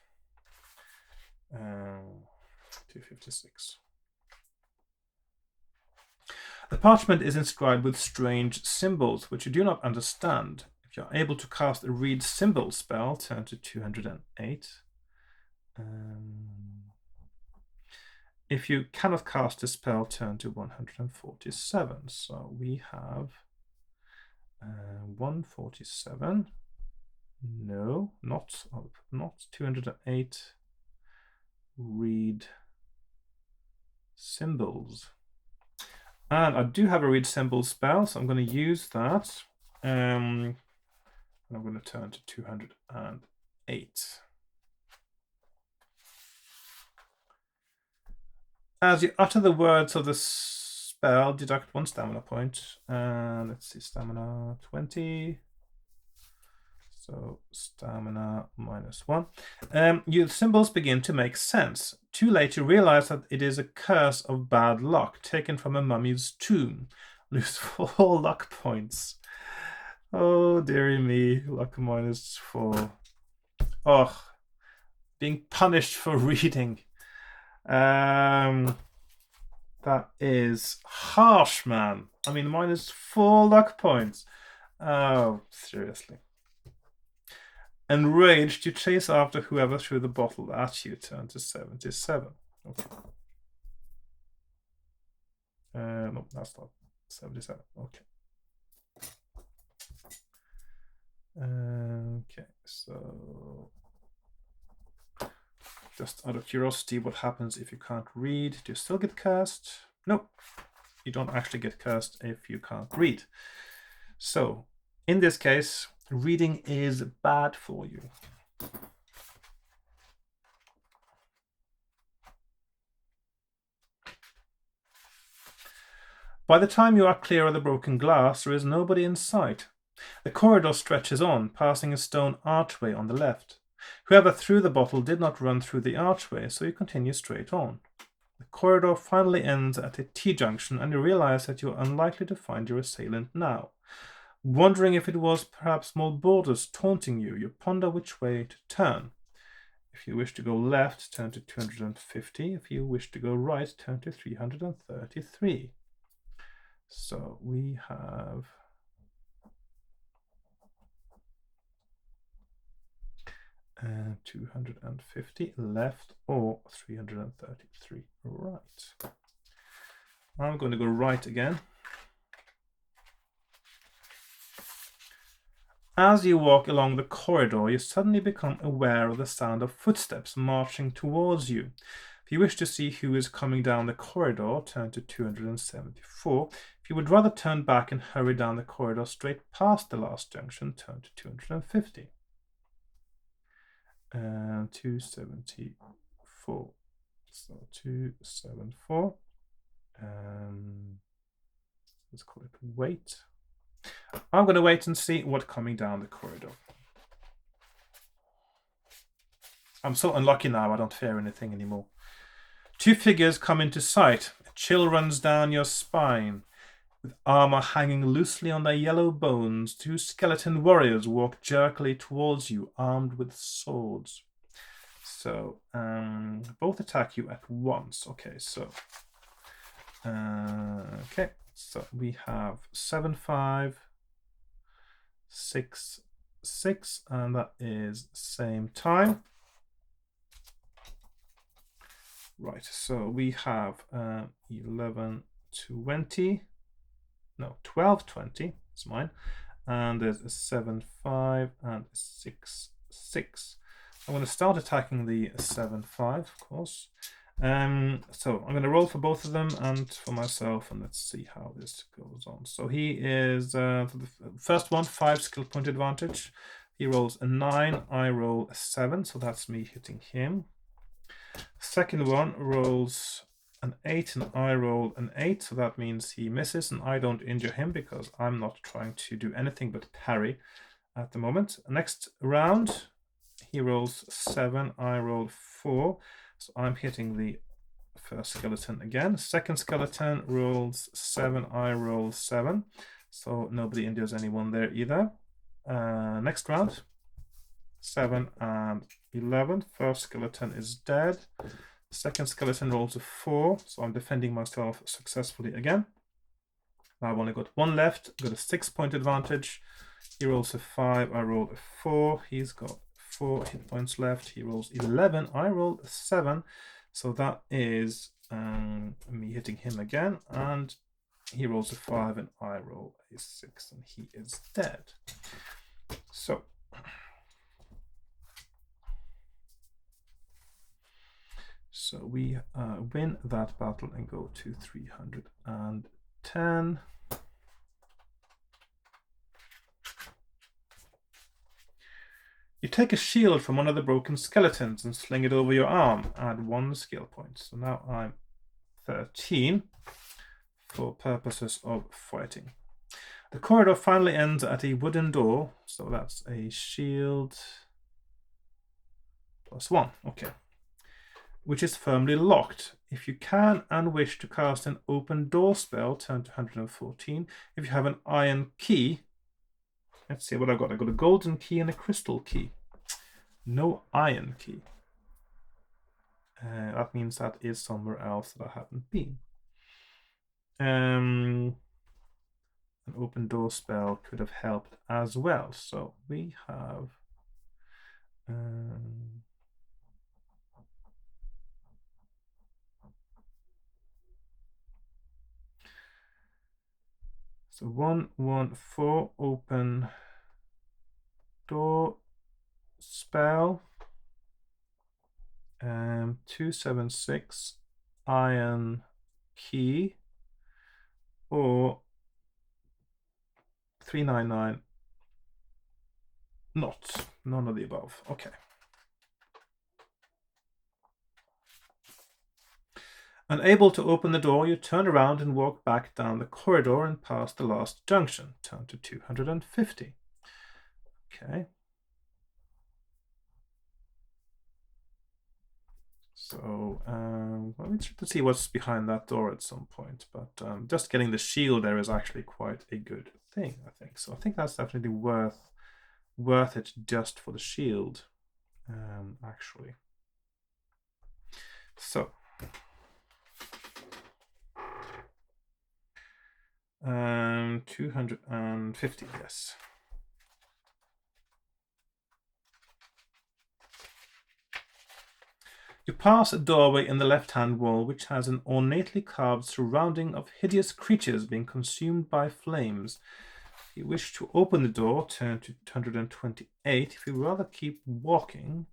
256. The parchment is inscribed with strange symbols which you do not understand. If you are able to cast a read symbol spell, turn to 208. If you cannot cast a spell, turn to 147. So we have 147. No, not 208. Read symbols. And I do have a read symbol spell, so I'm going to use that. And I'm going to turn to 208. As you utter the words of the spell, deduct 1 stamina point. And let's see, stamina 20. So stamina -1. Your symbols begin to make sense. Too late, you realize that it is a curse of bad luck taken from a mummy's tomb. Lose 4 luck points. Oh, dearie me. Luck -4. Oh, being punished for reading. That is harsh, man. I mean, -4 luck points. Oh, seriously. Enraged, you chase after whoever threw the bottle at you. Turn to 77. Okay. No, that's not 77. Okay. Okay, so just out of curiosity, what happens if you can't read? Do you still get cursed? Nope. You don't actually get cursed if you can't read. So, in this case, reading is bad for you. By the time you are clear of the broken glass, there is nobody in sight. The corridor stretches on, passing a stone archway on the left. Whoever threw the bottle did not run through the archway, so you continue straight on. The corridor finally ends at a T-junction, and you realize that you are unlikely to find your assailant now. Wondering if it was perhaps small borders taunting you, you ponder which way to turn. If you wish to go left, turn to 250. If you wish to go right, turn to 333. So we have 250 left or 333 right. I'm going to go right again. As you walk along the corridor, you suddenly become aware of the sound of footsteps marching towards you. If you wish to see who is coming down the corridor, turn to 274. If you would rather turn back and hurry down the corridor straight past the last junction, turn to 250. 274. So 274. Let's call it wait. I'm going to wait and see what's coming down the corridor. I'm so unlucky now, I don't fear anything anymore. 2 figures come into sight. A chill runs down your spine. With armor hanging loosely on their yellow bones, 2 skeleton warriors walk jerkily towards you, armed with swords. So, both attack you at once. Okay, so... okay, so we have 7, 5, 6, 6, and that is same time. Right, so we have 11, 20. No, 12, 20. It's mine. And there's a 7, 5, and a 6, 6. I'm going to start attacking the 7, 5, of course. So I'm going to roll for both of them and for myself, and let's see how this goes on. So he is, for the first one, 5 skill point advantage. He rolls a 9, I roll a 7, so that's me hitting him. Second one rolls an 8 and I roll an 8, so that means he misses and I don't injure him because I'm not trying to do anything but parry at the moment. Next round, he rolls 7, I roll 4, so I'm hitting the first skeleton again. Second skeleton rolls 7, I roll 7. So nobody injures anyone there either. Next round, 7 and 11. First skeleton is dead. Second skeleton rolls a 4, so I'm defending myself successfully again. Now I've only got 1 left, got a 6-point advantage. He rolls a 5, I roll a 4. He's got 4 hit points left. He rolls 11, I roll a 7. So that is me hitting him again, and he rolls a 5 and I roll a 6, and he is dead. So we win that battle and go to 310. You take a shield from one of the broken skeletons and sling it over your arm. Add 1 skill point. So now I'm 13 for purposes of fighting. The corridor finally ends at a wooden door. So that's a shield +1. Okay. Which is firmly locked. If you can and wish to cast an open door spell, turn to 114. If you have an iron key, let's see what I've got. I've got a golden key and a crystal key. No iron key. That means that is somewhere else that I haven't been. An open door spell could have helped as well. So we have... So 114 open door spell. 276 iron key, or 399 not. None of the above. Okay. Unable to open the door, you turn around and walk back down the corridor and past the last junction. Turn to 250. Okay. So, well, we try to see what's behind that door at some point, but just getting the shield there is actually quite a good thing, I think. So I think that's definitely worth it just for the shield, actually. So, 250, yes. You pass a doorway in the left-hand wall, which has an ornately carved surrounding of hideous creatures being consumed by flames. If you wish to open the door, turn to 228. If you rather keep walking,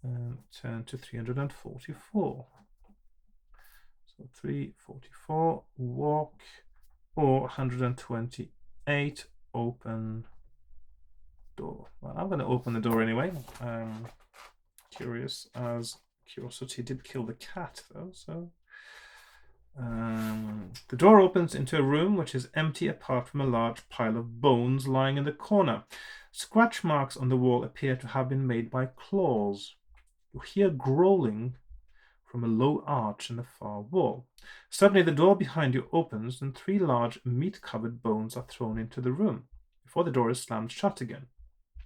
turn to 344. So 344, walk, or 128, open door. Well, I'm going to open the door anyway. Curious as curiosity did kill the cat, though, so... the door opens into a room which is empty apart from a large pile of bones lying in the corner. Scratch marks on the wall appear to have been made by claws. You hear growling from a low arch in the far wall. Suddenly the door behind you opens and 3 large meat-covered bones are thrown into the room, before the door is slammed shut again.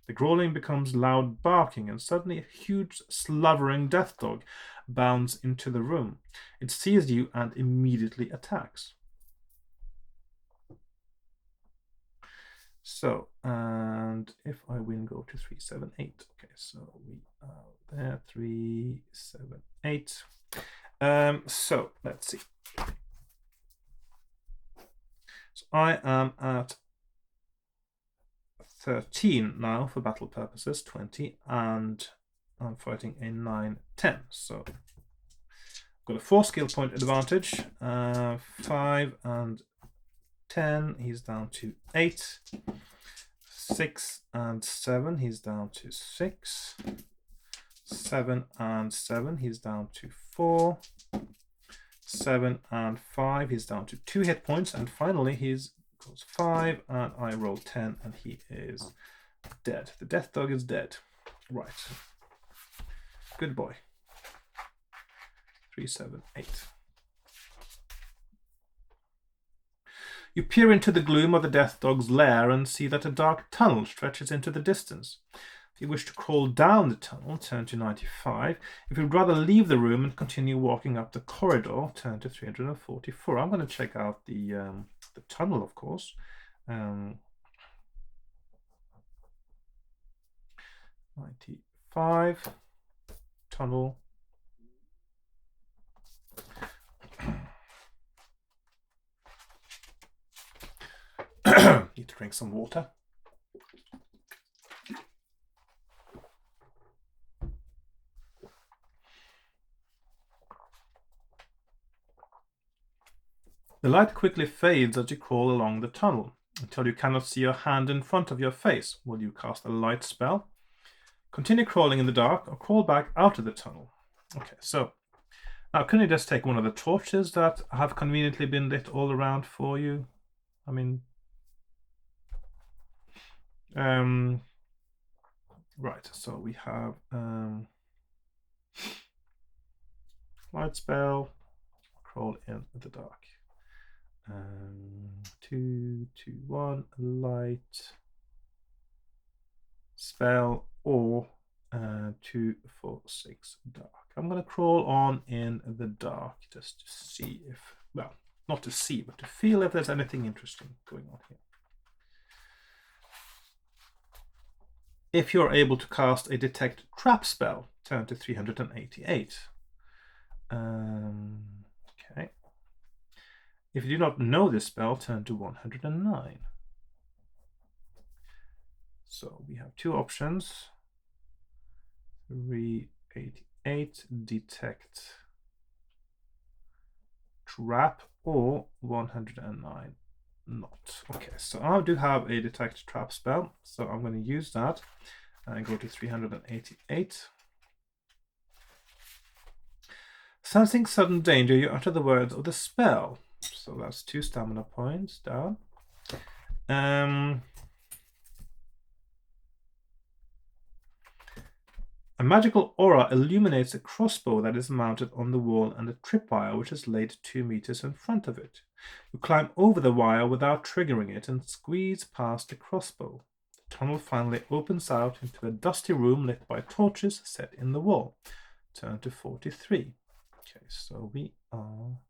The growling becomes loud barking, and suddenly a huge, slavering death dog bounds into the room. It sees you and immediately attacks. So, and if I win, go to 378. Okay, so we are there, 378. So, let's see. So I am at 13 now for battle purposes, 20, and I'm fighting a 9, 10. So I've got a 4 skill point advantage. 5 and 10, he's down to 8. 6 and 7, he's down to 6. 7 and 7, he's down to 4. 7 and 5, he's down to 2 hit points. And finally, he's goes 5, and I roll 10, and he is dead. The death dog is dead. Right. Good boy. 378. You peer into the gloom of the death dog's lair and see that a dark tunnel stretches into the distance. If you wish to crawl down the tunnel, turn to 95. If you'd rather leave the room and continue walking up the corridor, turn to 344. I'm going to check out the tunnel, of course. 95 tunnel. Need to drink some water. The light quickly fades as you crawl along the tunnel until you cannot see your hand in front of your face. Will you cast a light spell? Continue crawling in the dark or crawl back out of the tunnel. Okay, so now can you just take one of the torches that have conveniently been lit all around for you? I mean, right, so we have light spell, crawl in the dark. 2, 2, 1, light spell, or 2, 4, 6, dark. I'm going to crawl on in the dark just to see if, well, not to see, but to feel if there's anything interesting going on here. If you're able to cast a detect trap spell, turn to 388. Okay. If you do not know this spell, turn to 109. So we have two options. 388, detect trap, or 109, not. Okay, so I do have a detect trap spell, so I'm going to use that and go to 388. Sensing sudden danger, you utter the words of the spell. So that's 2 stamina points down. A magical aura illuminates a crossbow that is mounted on the wall and a tripwire which is laid 2 meters in front of it. You climb over the wire without triggering it and squeeze past the crossbow. The tunnel finally opens out into a dusty room lit by torches set in the wall. Turn to 43. Okay, so we are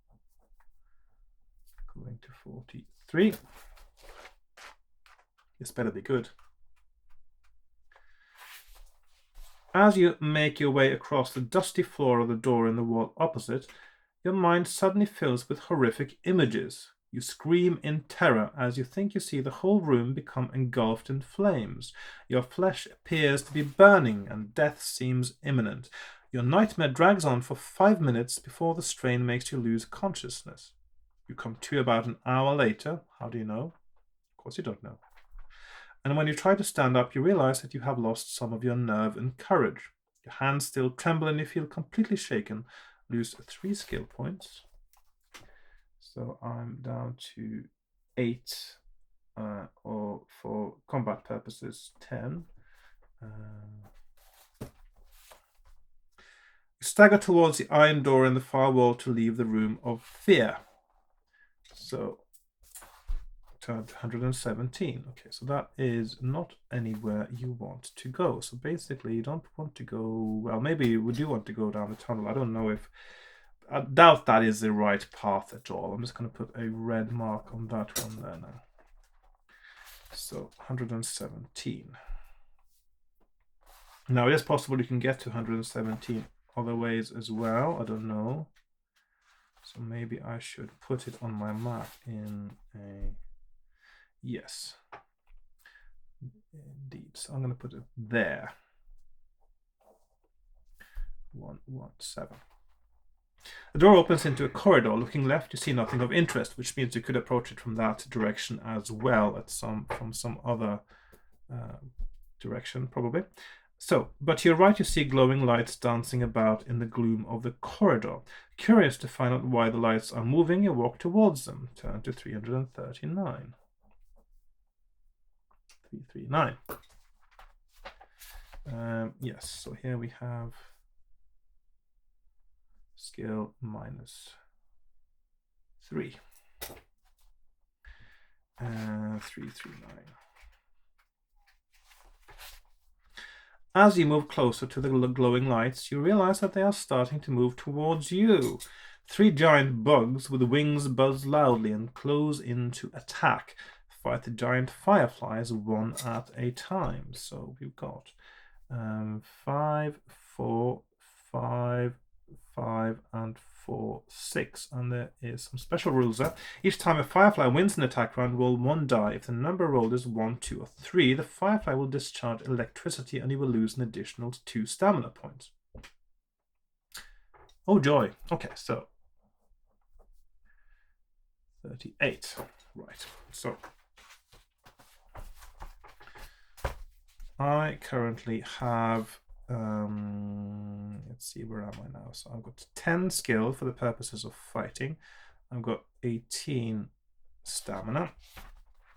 going to 43. This better be good. As you make your way across the dusty floor of the door in the wall opposite, your mind suddenly fills with horrific images. You scream in terror as you think you see the whole room become engulfed in flames. Your flesh appears to be burning and death seems imminent. Your nightmare drags on for 5 minutes before the strain makes you lose consciousness. You come to about an hour later. How do you know? Of course you don't know. And when you try to stand up, you realize that you have lost some of your nerve and courage. Your hands still tremble and you feel completely shaken. Lose 3 skill points. So I'm down to 8, or for combat purposes, 10. You stagger towards the iron door in the far wall to leave the room of fear. So turn to 117. Okay, so that is not anywhere you want to go. So basically you don't want to go, well, maybe we do want to go down the tunnel. I don't know if, I doubt that is the right path at all. I'm just going to put a red mark on that one there now. So 117. Now it is possible you can get to 117 other ways as well. I don't know. So maybe I should put it on my map in a... Yes. Indeed. So I'm going to put it there. 117. The door opens into a corridor. Looking left, you see nothing of interest, which means you could approach it from that direction as well, from some other direction, probably. So, but to your right, you see glowing lights dancing about in the gloom of the corridor. Curious to find out why the lights are moving, you walk towards them. Turn to 339. 339. Yes, so here we have skill minus 3. 339. As you move closer to the glowing lights, you realize that they are starting to move towards you. 3 giant bugs with wings buzz loudly and close in to attack. Fight the giant fireflies one at a time. So we've got 5, 4, 5, 5, and 4, 6. And there is some special rules there. Each time a firefly wins an attack round, roll 1 die. If the number rolled is 1, 2, or 3, the firefly will discharge electricity and you will lose an additional 2 stamina points. Oh joy. Okay, so 38. Right, so I currently have, let's see, where am I now? So I've got 10 skill for the purposes of fighting. I've got 18 stamina.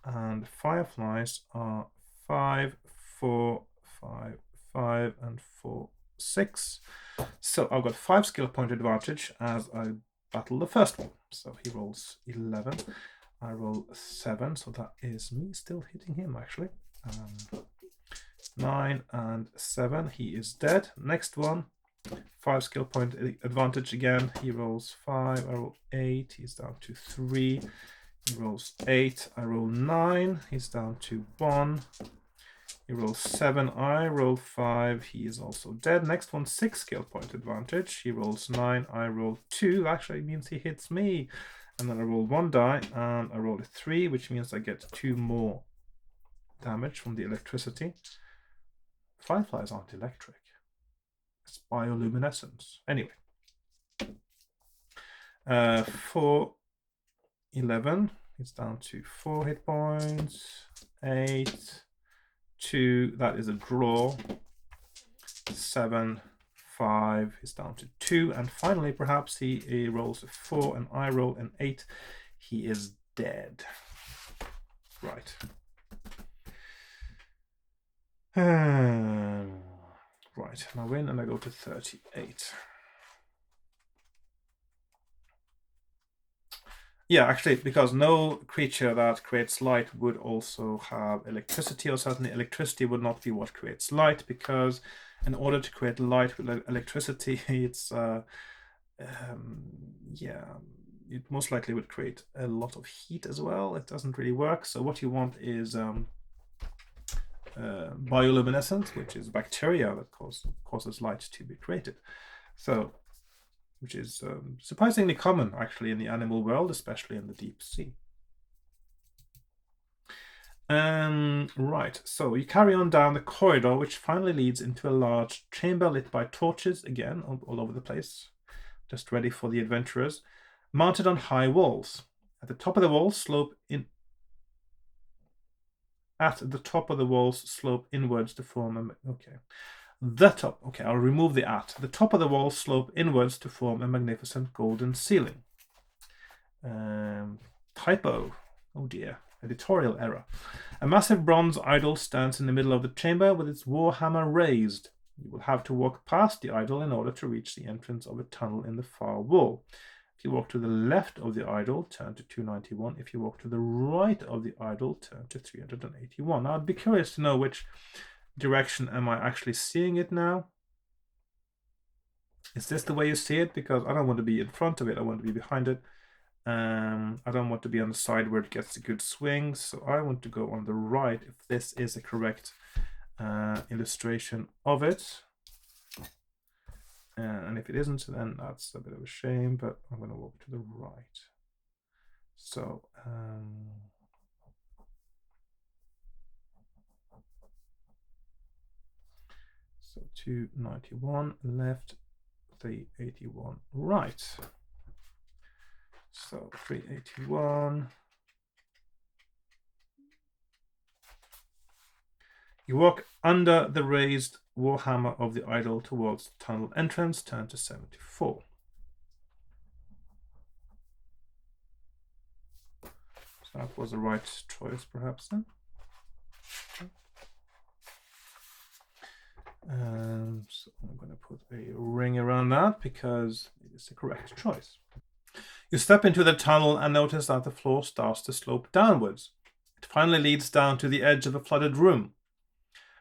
And fireflies are 5, 4, 5, 5, and 4, 6. So I've got 5 skill point advantage as I battle the first one. So he rolls 11. I roll 7, so that is me still hitting him actually. 9 and 7, he is dead. Next one, 5 skill point advantage again. He rolls 5, I roll 8, he's down to 3. He rolls 8, I roll 9, he's down to 1. He rolls 7, I roll 5, he is also dead. Next one, 6 skill point advantage. He rolls 9, I roll 2, actually means he hits me. And then I roll 1 die, and I roll a 3, which means I get 2 more damage from the electricity. Fireflies aren't electric. It's bioluminescence. Anyway. 4, 11. It's down to 4 hit points. 8, 2. That is a draw. 7, 5. He's down to 2. And finally, perhaps he rolls a 4 and I roll an 8. He is dead. Right. Right, and I win and I go to 38. Yeah, actually, because no creature that creates light would also have electricity, or certainly electricity would not be what creates light, because in order to create light with electricity, it's, yeah, it most likely would create a lot of heat as well. It doesn't really work. So what you want is bioluminescence, which is bacteria that causes light to be created. So, which is surprisingly common actually in the animal world, especially in the deep sea. Right, so you carry on down the corridor, which finally leads into a large chamber lit by torches, again, all over the place, just ready for the adventurers, mounted on high walls. At the top of the walls slope inwards to form a... Okay. I'll remove the at. The top of the walls slope inwards to form a magnificent golden ceiling. Typo. Oh dear. Editorial error. A massive bronze idol stands in the middle of the chamber with its warhammer raised. You will have to walk past the idol in order to reach the entrance of a tunnel in the far wall. If you walk to the left of the idol, turn to 291. If you walk to the right of the idol, turn to 381. Now, I'd be curious to know which direction am I actually seeing it now. Is this the way you see it? Because I don't want to be in front of it. I want to be behind it. I don't want to be on the side where it gets a good swing. So I want to go on the right if this is a correct illustration of it. And if it isn't, then that's a bit of a shame, but I'm going to walk to the right. So, so 291 left, 381 right. So 381. You walk under the raised warhammer of the idol towards the tunnel entrance, turn to 74. So that was the right choice, perhaps then. So I'm going to put a ring around that because it is the correct choice. You step into the tunnel and notice that the floor starts to slope downwards. It finally leads down to the edge of a flooded room.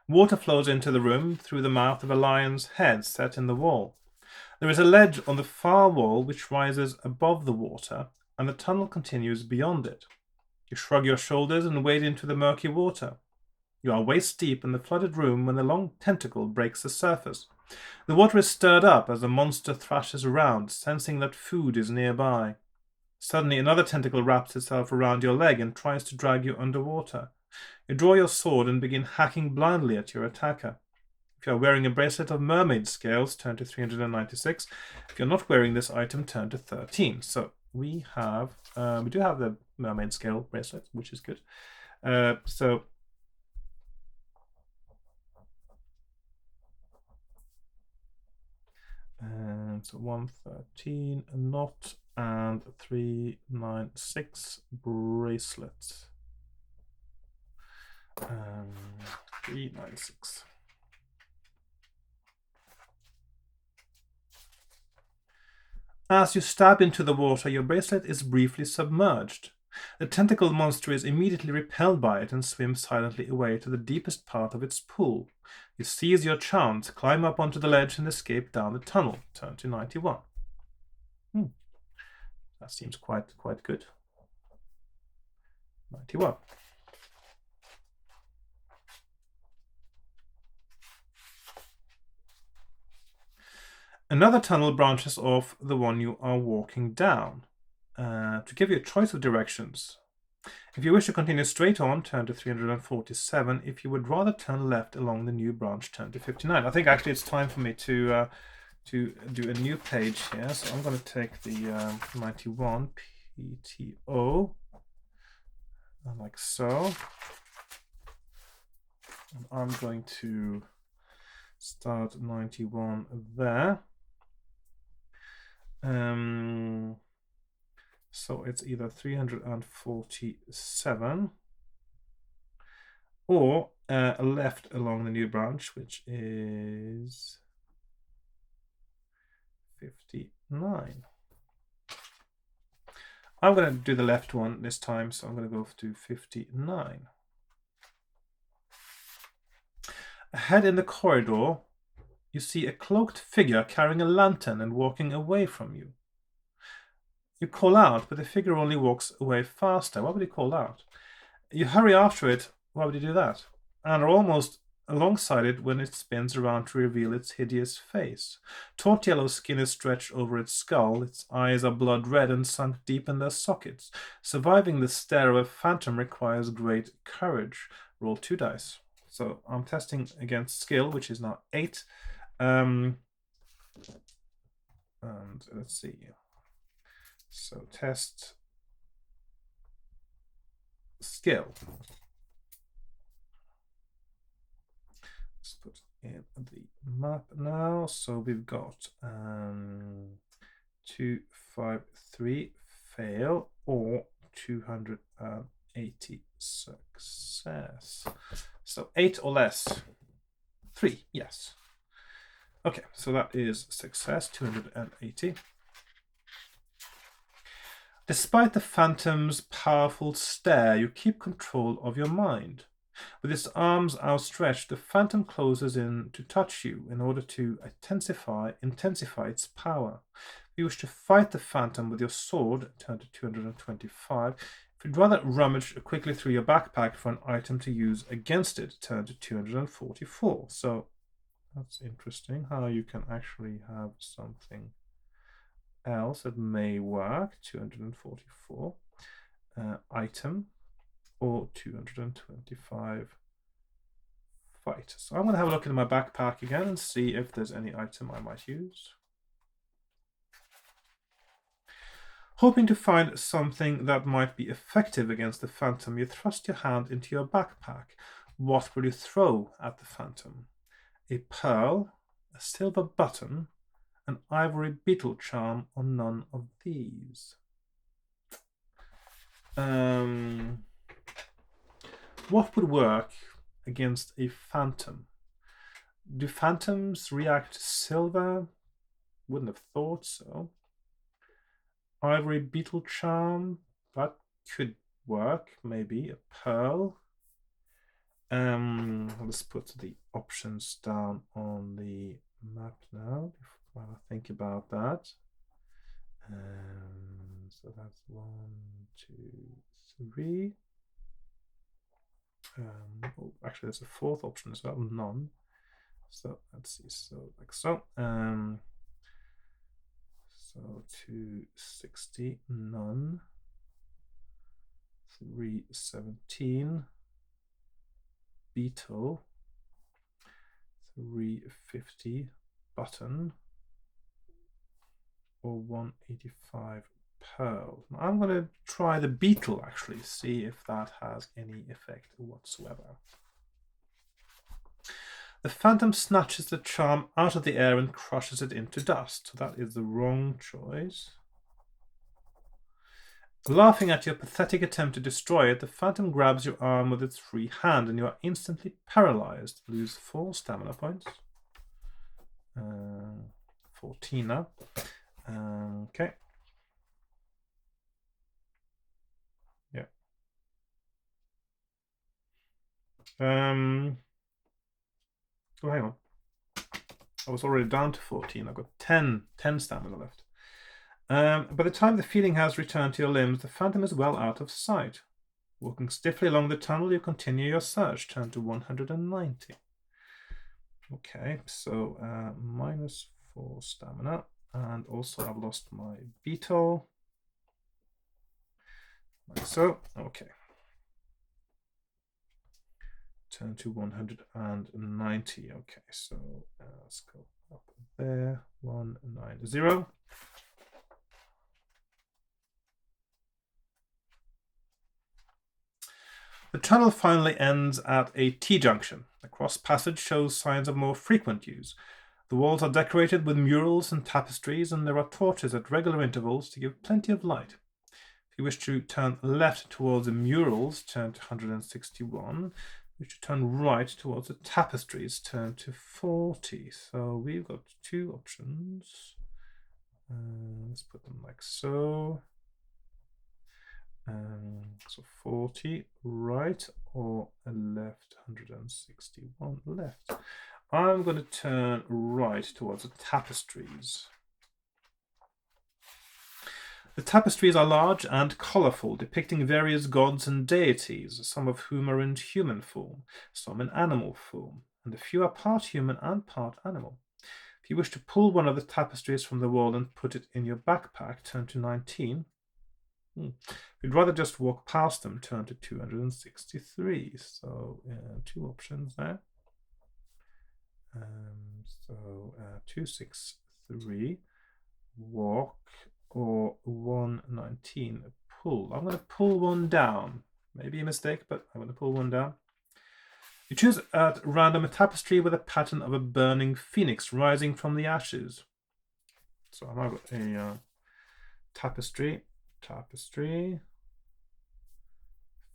Water flows into the room through the mouth of a lion's head set in the wall. There is a ledge on the far wall which rises above the water, and the tunnel continues beyond it. You shrug your shoulders and wade into the murky water. You are waist deep in the flooded room when the long tentacle breaks the surface. The water is stirred up as the monster thrashes around, sensing that food is nearby. Suddenly, another tentacle wraps itself around your leg and tries to drag you underwater. You draw your sword and begin hacking blindly at your attacker. If you are wearing a bracelet of mermaid scales, turn to 396. If you're not wearing this item, turn to 13. So we do have the mermaid scale bracelet, which is good. So 113 not, and 396 bracelets. 396. As you stab into the water, your bracelet is briefly submerged. The tentacle monster is immediately repelled by it and swims silently away to the deepest part of its pool. You seize your chance, climb up onto the ledge, and escape down the tunnel. Turn to 91. That seems quite good. 91. Another tunnel branches off the one you are walking down to give you a choice of directions. If you wish to continue straight on, turn to 347. If you would rather turn left along the new branch, turn to 59. I think actually it's time for me to do a new page here. So I'm going to take the 91 PTO, like so. And I'm going to start 91 there. So it's either 347 or a left along the new branch, which is 59. I'm going to do the left one this time, so I'm going to go to 59. Ahead in the corridor, you see a cloaked figure carrying a lantern and walking away from you. You call out, but the figure only walks away faster. Why would he call out? You hurry after it. Why would you do that? And are almost alongside it when it spins around to reveal its hideous face. Taut yellow skin is stretched over its skull. Its eyes are blood red and sunk deep in their sockets. Surviving the stare of a phantom requires great courage. Roll 2 dice. So I'm testing against skill, which is now 8. And let's see. So test skill. Let's put in the map now. So we've got 2, 5, 3 fail or 280 success. So 8 or less. 3, yes. Okay, so that is success, 280. Despite the phantom's powerful stare, you keep control of your mind. With its arms outstretched, the phantom closes in to touch you in order to intensify its power. If you wish to fight the phantom with your sword, turn to 225. If you'd rather rummage quickly through your backpack for an item to use against it, turn to 244. So that's interesting how you can actually have something else that may work. 244 item or 225 fight. So I'm going to have a look in my backpack again and see if there's any item I might use. Hoping to find something that might be effective against the phantom, you thrust your hand into your backpack. What will you throw at the phantom? A pearl, a silver button, an ivory beetle charm, or none of these? What would work against a phantom? Do phantoms react to silver? Wouldn't have thought so. Ivory beetle charm. That could work, maybe. A pearl. Let's put the options down on the map now while I think about that. So that's 1, 2, 3. Oh, actually, there's a fourth option as well, none. So let's see. So like so. So 260, none. 317. Beetle. 350 button, or 185 pearl. Now I'm going to try the beetle, actually, see if that has any effect whatsoever. The phantom snatches the charm out of the air and crushes it into dust. So that is the wrong choice. Laughing at your pathetic attempt to destroy it, the phantom grabs your arm with its free hand and you are instantly paralyzed. Lose 4 stamina points. 14 now. Okay. Yeah. Oh, hang on. I was already down to 14. I've got 10 stamina left. By the time the feeling has returned to your limbs, the phantom is well out of sight. Walking stiffly along the tunnel, you continue your search. Turn to 190. Okay, so minus 4 stamina. And also I've lost my beetle. Like so. Okay. Turn to 190. Okay, so let's go up there. 190. The tunnel finally ends at a T-junction. The cross passage shows signs of more frequent use. The walls are decorated with murals and tapestries, and there are torches at regular intervals to give plenty of light. If you wish to turn left towards the murals, turn to 161. If you wish to turn right towards the tapestries, turn to 40. So we've got 2 options. Let's put them like so. So 40 right or left, 161 left. I'm going to turn right towards the tapestries. The tapestries are large and colourful, depicting various gods and deities, some of whom are in human form, some in animal form, and a few are part human and part animal. If you wish to pull one of the tapestries from the wall and put it in your backpack, turn to 19. If you'd rather just walk past them, turn to 263. So 2 options there. So 263, walk, or 119, pull. I'm going to pull one down. Maybe a mistake, but I'm going to pull one down. You choose at random a tapestry with a pattern of a burning phoenix rising from the ashes. So I've got a tapestry,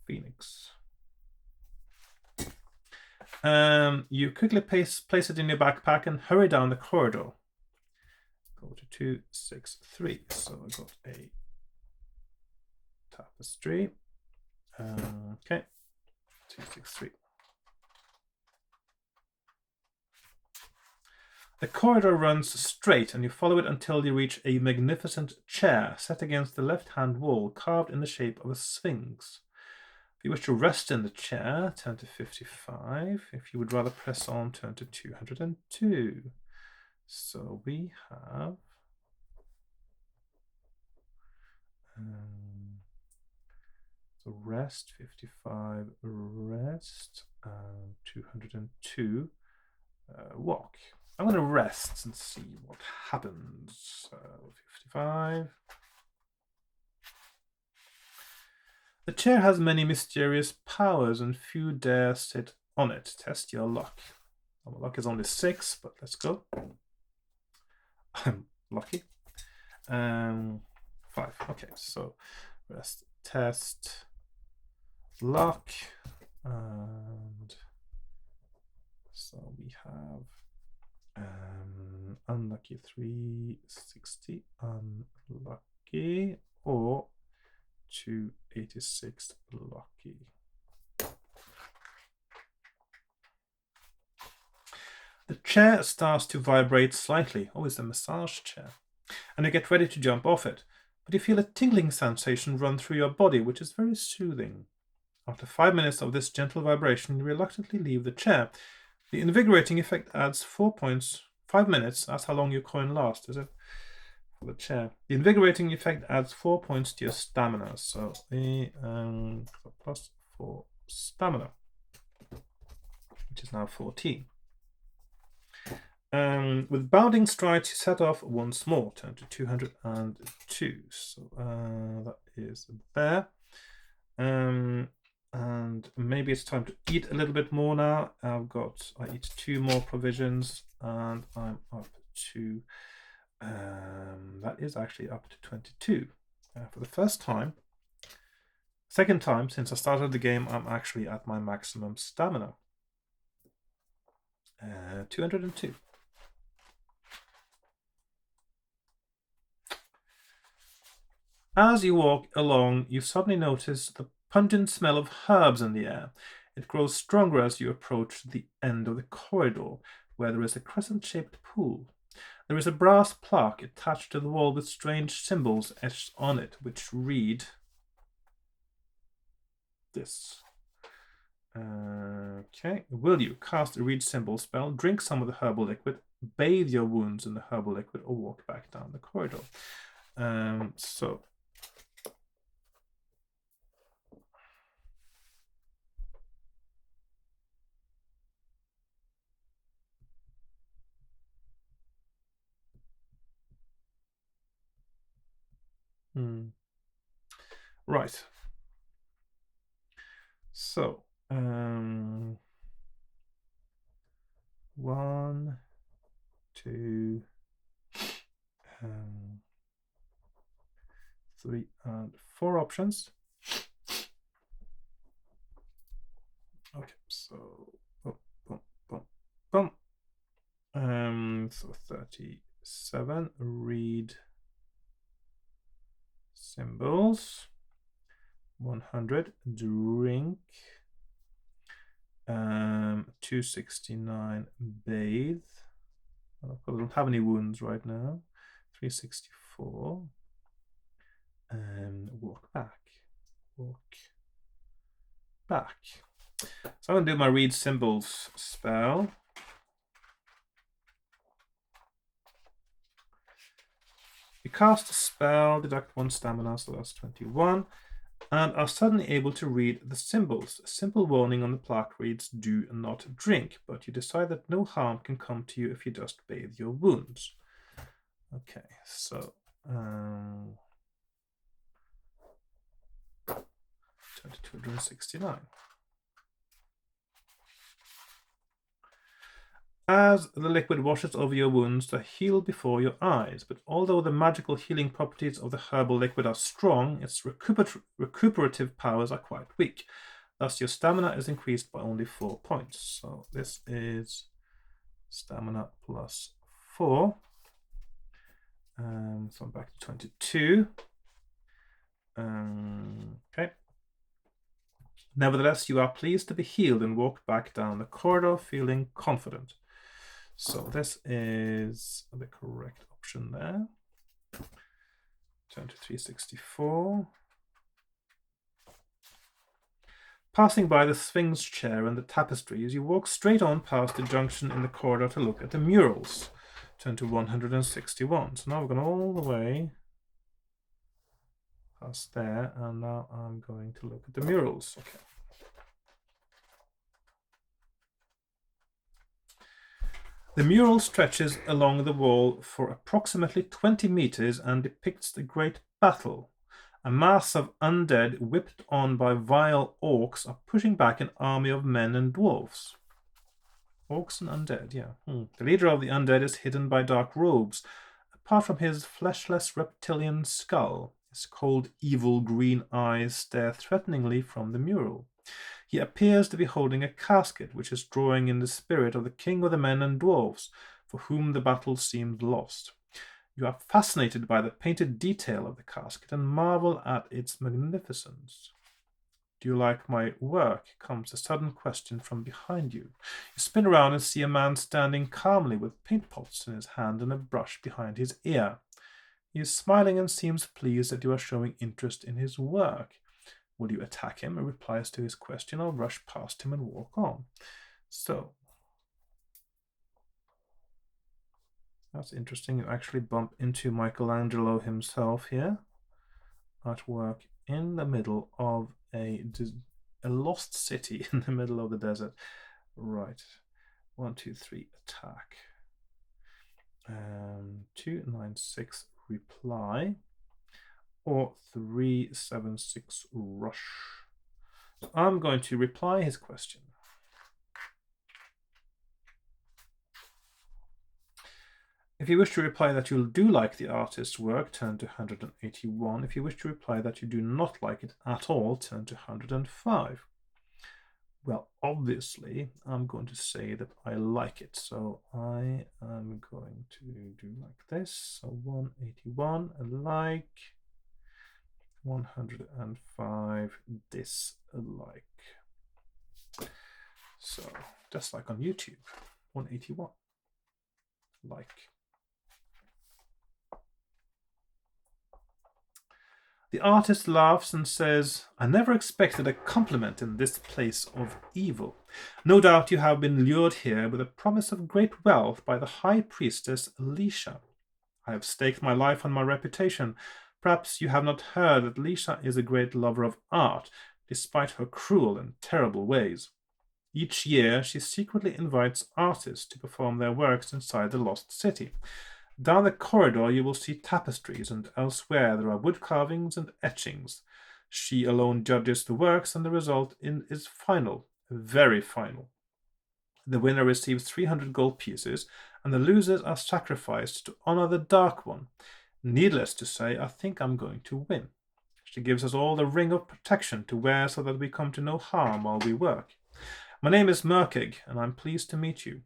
phoenix. You quickly place it in your backpack and hurry down the corridor. Go to 263. So I got a tapestry. Okay, 263. The corridor runs straight, and you follow it until you reach a magnificent chair set against the left-hand wall, carved in the shape of a sphinx. If you wish to rest in the chair, turn to 55. If you would rather press on, turn to 202. So we have so rest, 55, rest, 202, walk. I'm going to rest and see what happens. 55. The chair has many mysterious powers and few dare sit on it. Test your luck. My luck is only 6, but let's go. I'm lucky. 5. Okay, so rest, test, luck, and so we have Unlucky 360, unlucky, or 286, lucky. The chair starts to vibrate slightly. Oh, it's a massage chair. And you get ready to jump off it. But you feel a tingling sensation run through your body, which is very soothing. After 5 minutes of this gentle vibration, you reluctantly leave the chair. The invigorating effect adds 4 points. 5 minutes, that's how long your coin lasts, is it? For the chair. The invigorating effect adds 4 points to your stamina. So the plus 4 stamina, which is now 14. With bounding strides, you set off once more. Turn to 202. So that is there. And maybe it's time to eat a little bit more now. I eat 2 more provisions, and I'm up to that is actually up to 22 for the first time. Second time since I started the game, I'm actually at my maximum stamina. 202. As you walk along, you suddenly notice the pungent smell of herbs in the air. It grows stronger as you approach the end of the corridor, where there is a crescent-shaped pool. There is a brass plaque attached to the wall with strange symbols etched on it, which read this. Okay. Will you cast a read symbol spell, drink some of the herbal liquid, bathe your wounds in the herbal liquid, or walk back down the corridor? So right. So 1, 2, 3, and 4 options. Okay, so boom, boom, boom, boom. So 37. Read symbols. 100. Drink. 269. Bathe. I don't have any wounds right now. 364. Walk back. Walk back. So I'm going to do my read symbols spell. You cast a spell, deduct 1 stamina, so that's 21, and are suddenly able to read the symbols. A simple warning on the plaque reads, "Do not drink," but you decide that no harm can come to you if you just bathe your wounds. Okay, so 269. As the liquid washes over your wounds, they heal before your eyes, but although the magical healing properties of the herbal liquid are strong, its recuperative powers are quite weak. Thus, your stamina is increased by only 4 points. So this is stamina plus 4. So I'm back to 22. Okay. Nevertheless, you are pleased to be healed and walk back down the corridor feeling confident. So this is the correct option there. Turn to 364. Passing by the Sphinx chair and the tapestries, you walk straight on past the junction in the corridor to look at the murals. Turn to 161. So now we've gone all the way past there, and now I'm going to look at the murals. Okay. The mural stretches along the wall for approximately 20 meters and depicts the great battle. A mass of undead whipped on by vile orcs are pushing back an army of men and dwarves. Orcs and undead, yeah. The leader of the undead is hidden by dark robes. Apart from his fleshless reptilian skull, his cold, evil green eyes stare threateningly from the mural. He appears to be holding a casket, which is drawing in the spirit of the king of the men and dwarves, for whom the battle seemed lost. You are fascinated by the painted detail of the casket and marvel at its magnificence. Do you like my work? Comes a sudden question from behind you. You spin around and see a man standing calmly with paint pots in his hand and a brush behind his ear. He is smiling and seems pleased that you are showing interest in his work. Will you attack him in replies to his question or rush past him and walk on? So, that's interesting. You actually bump into Michelangelo himself here at work in the middle of a lost city in the middle of the desert. Right. 1, 2, 3, attack. 296 reply. Or 376 rush. So I'm going to reply his question. If you wish to reply that you do like the artist's work, turn to 181. If you wish to reply that you do not like it at all, turn to 105. Well, obviously, I'm going to say that I like it. So I am going to do like this. So 181, I like. 105, dislike. So, just like on YouTube, 181, like. The artist laughs and says, I never expected a compliment in this place of evil. No doubt you have been lured here with a promise of great wealth by the high priestess Alicia. I have staked my life on my reputation. Perhaps you have not heard that Alicia is a great lover of art, despite her cruel and terrible ways. Each year, she secretly invites artists to perform their works inside the lost city. Down the corridor you will see tapestries, and elsewhere there are wood carvings and etchings. She alone judges the works, and the result is final, very final. The winner receives 300 gold pieces, and the losers are sacrificed to honor the Dark One. Needless to say, I think I'm going to win. She gives us all the ring of protection to wear so that we come to no harm while we work. My name is Murkig, and I'm pleased to meet you.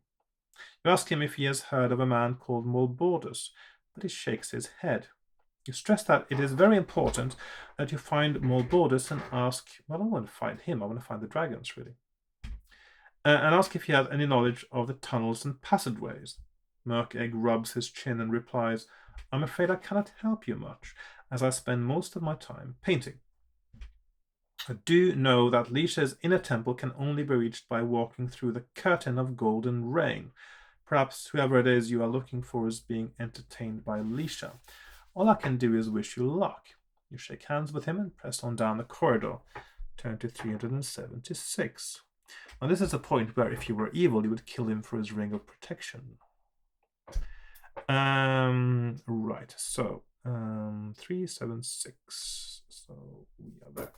You ask him if he has heard of a man called Mulbordus, but he shakes his head. You stress that it is very important that you find Mulbordus and ask, well, I want to find him, I want to find the dragons, really. And ask if he has any knowledge of the tunnels and passageways. Murkegg rubs his chin and replies, I'm afraid I cannot help you much, as I spend most of my time painting. I do know that Leisha's inner temple can only be reached by walking through the curtain of golden rain. Perhaps whoever it is you are looking for is being entertained by Leisha. All I can do is wish you luck. You shake hands with him and press on down the corridor. Turn to 376. Now this is a point where if you were evil, you would kill him for his ring of protection. Right, so 376. So we are there.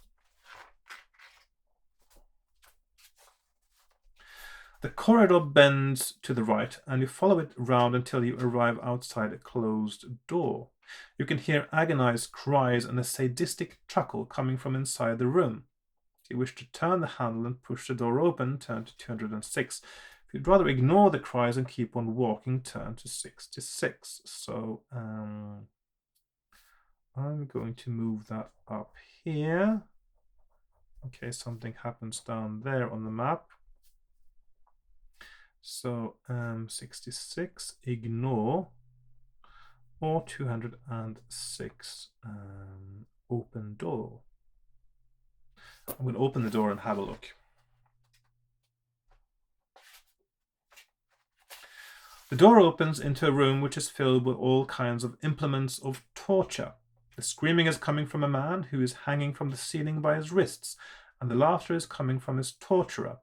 The corridor bends to the right, and you follow it round until you arrive outside a closed door. You can hear agonized cries and a sadistic chuckle coming from inside the room. If you wish to turn the handle and push the door open, turn to 206. If you'd rather ignore the cries and keep on walking, turn to 66. So I'm going to move that up here. Okay, something happens down there on the map. So 66, ignore, or 206, open door. I'm going to open the door and have a look. The door opens into a room which is filled with all kinds of implements of torture. The screaming is coming from a man who is hanging from the ceiling by his wrists, and the laughter is coming from his torturer,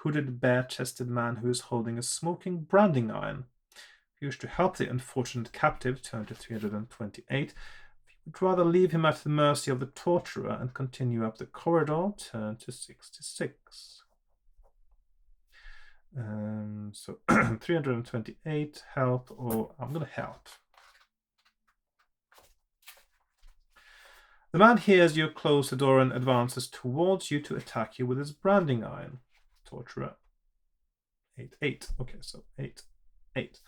hooded, bare-chested man who is holding a smoking branding iron. If you wish to help the unfortunate captive, turn to 328. If you would rather leave him at the mercy of the torturer and continue up the corridor, turn to 66. So 328, help, or I'm going to help. The man hears you close the door and advances towards you to attack you with his branding iron. Torturer 8, 8. Okay, so 8, 8.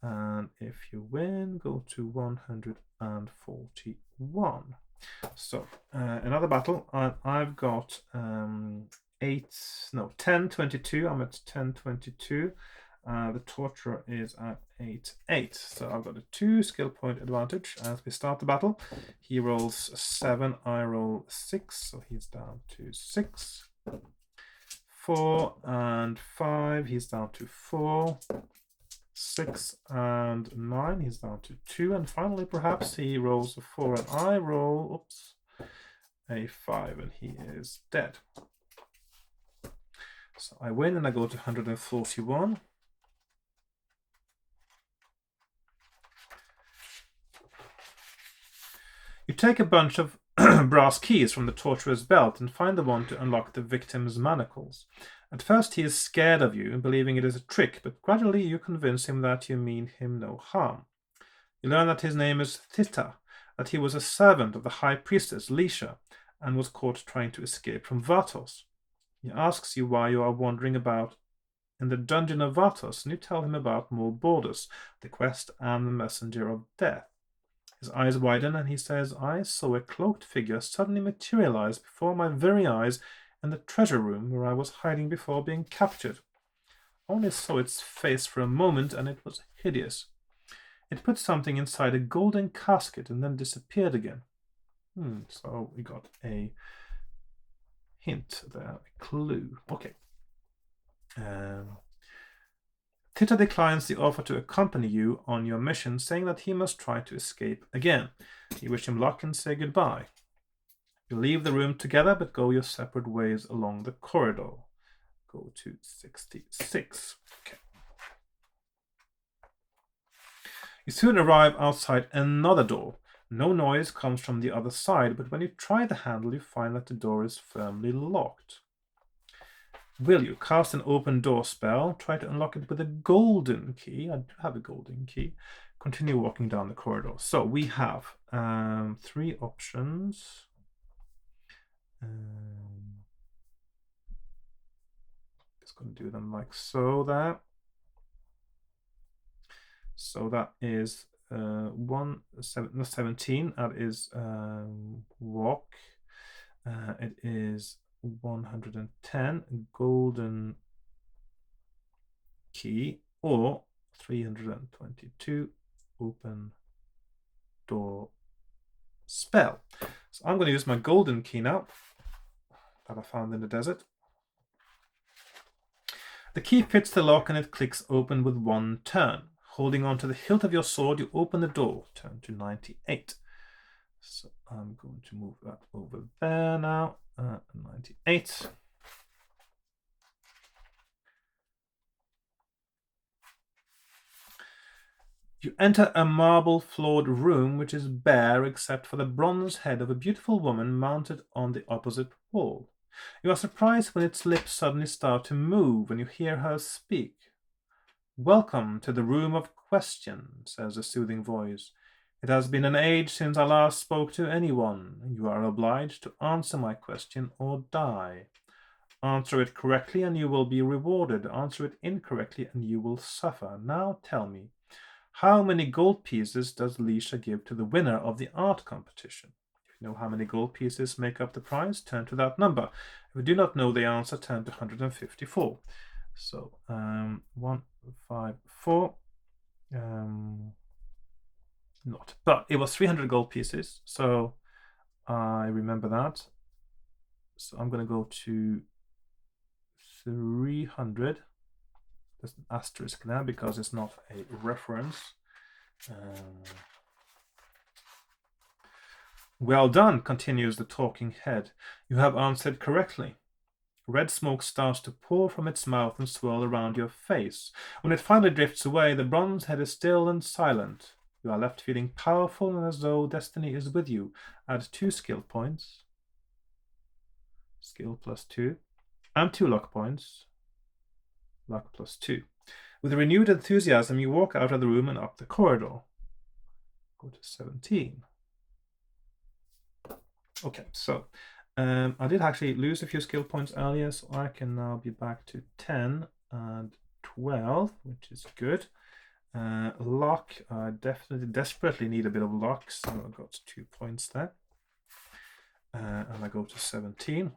And if you win, go to 141. So another battle. I've got 1022. I'm at 1022. The torturer is at 8-8. So I've got a 2 skill point advantage as we start the battle. He rolls 7, I roll 6, so he's down to 6. 4 and 5, he's down to 4. 6 and 9, he's down to 2. And finally, perhaps he rolls a 4 and I roll, a 5, and he is dead. So I win and I go to 141. You take a bunch of brass keys from the torturer's belt and find the one to unlock the victim's manacles. At first he is scared of you, believing it is a trick, but gradually you convince him that you mean him no harm. You learn that his name is Thita, that he was a servant of the high priestess Lisha, and was caught trying to escape from Vatos. He asks you why you are wandering about in the dungeon of Vatos, and you tell him about more borders, the quest, and the messenger of death. His eyes widen and he says, I saw a cloaked figure suddenly materialize before my very eyes in the treasure room where I was hiding before being captured. I only saw its face for a moment and it was hideous. It put something inside a golden casket and then disappeared again. So we got a hint there, a clue. Okay. Thita declines the offer to accompany you on your mission, saying that he must try to escape again. You wish him luck and say goodbye. You leave the room together, but go your separate ways along the corridor. Go to 66. Okay. You soon arrive outside another door. No noise comes from the other side, but when you try the handle, you find that the door is firmly locked. Will you cast an open door spell? Try to unlock it with a golden key. I do have a golden key. Continue walking down the corridor. So we have 3 options. Just going to do them like so there. So that is 17. That is walk. It is 110 golden key or 322 open door spell. So I'm going to use my golden key now that I found in the desert. The key fits the lock and it clicks open with 1 turn. Holding on to the hilt of your sword, you open the door. Turn to 98. So I'm going to move that over there now. 98. You enter a marble-floored room which is bare except for the bronze head of a beautiful woman mounted on the opposite wall. You are surprised when its lips suddenly start to move and you hear her speak. Welcome to the room of question, says a soothing voice. It has been an age since I last spoke to anyone. You are obliged to answer my question or die. Answer it correctly and you will be rewarded. Answer it incorrectly and you will suffer. Now tell me, how many gold pieces does Lisha give to the winner of the art competition? If you know how many gold pieces make up the prize, turn to that number. If you do not know the answer, turn to 154. So 154. Not, but it was 300 gold pieces, so I remember that. So I'm going to go to 300. There's an asterisk there because it's not a reference. Well done, continues the talking head. You have answered correctly. Red smoke starts to pour from its mouth and swirl around your face. When it finally drifts away, the bronze head is still and silent. You are left feeling powerful and as though destiny is with you. Add 2 skill points. Skill plus 2. And 2 luck points. Luck plus 2. With renewed enthusiasm, you walk out of the room and up the corridor. Go to 17. Okay, so I did actually lose a few skill points earlier, so I can now be back to 10 and 12, which is good. Lock. I definitely, desperately need a bit of luck, so I got 2 points there. And I go to 17.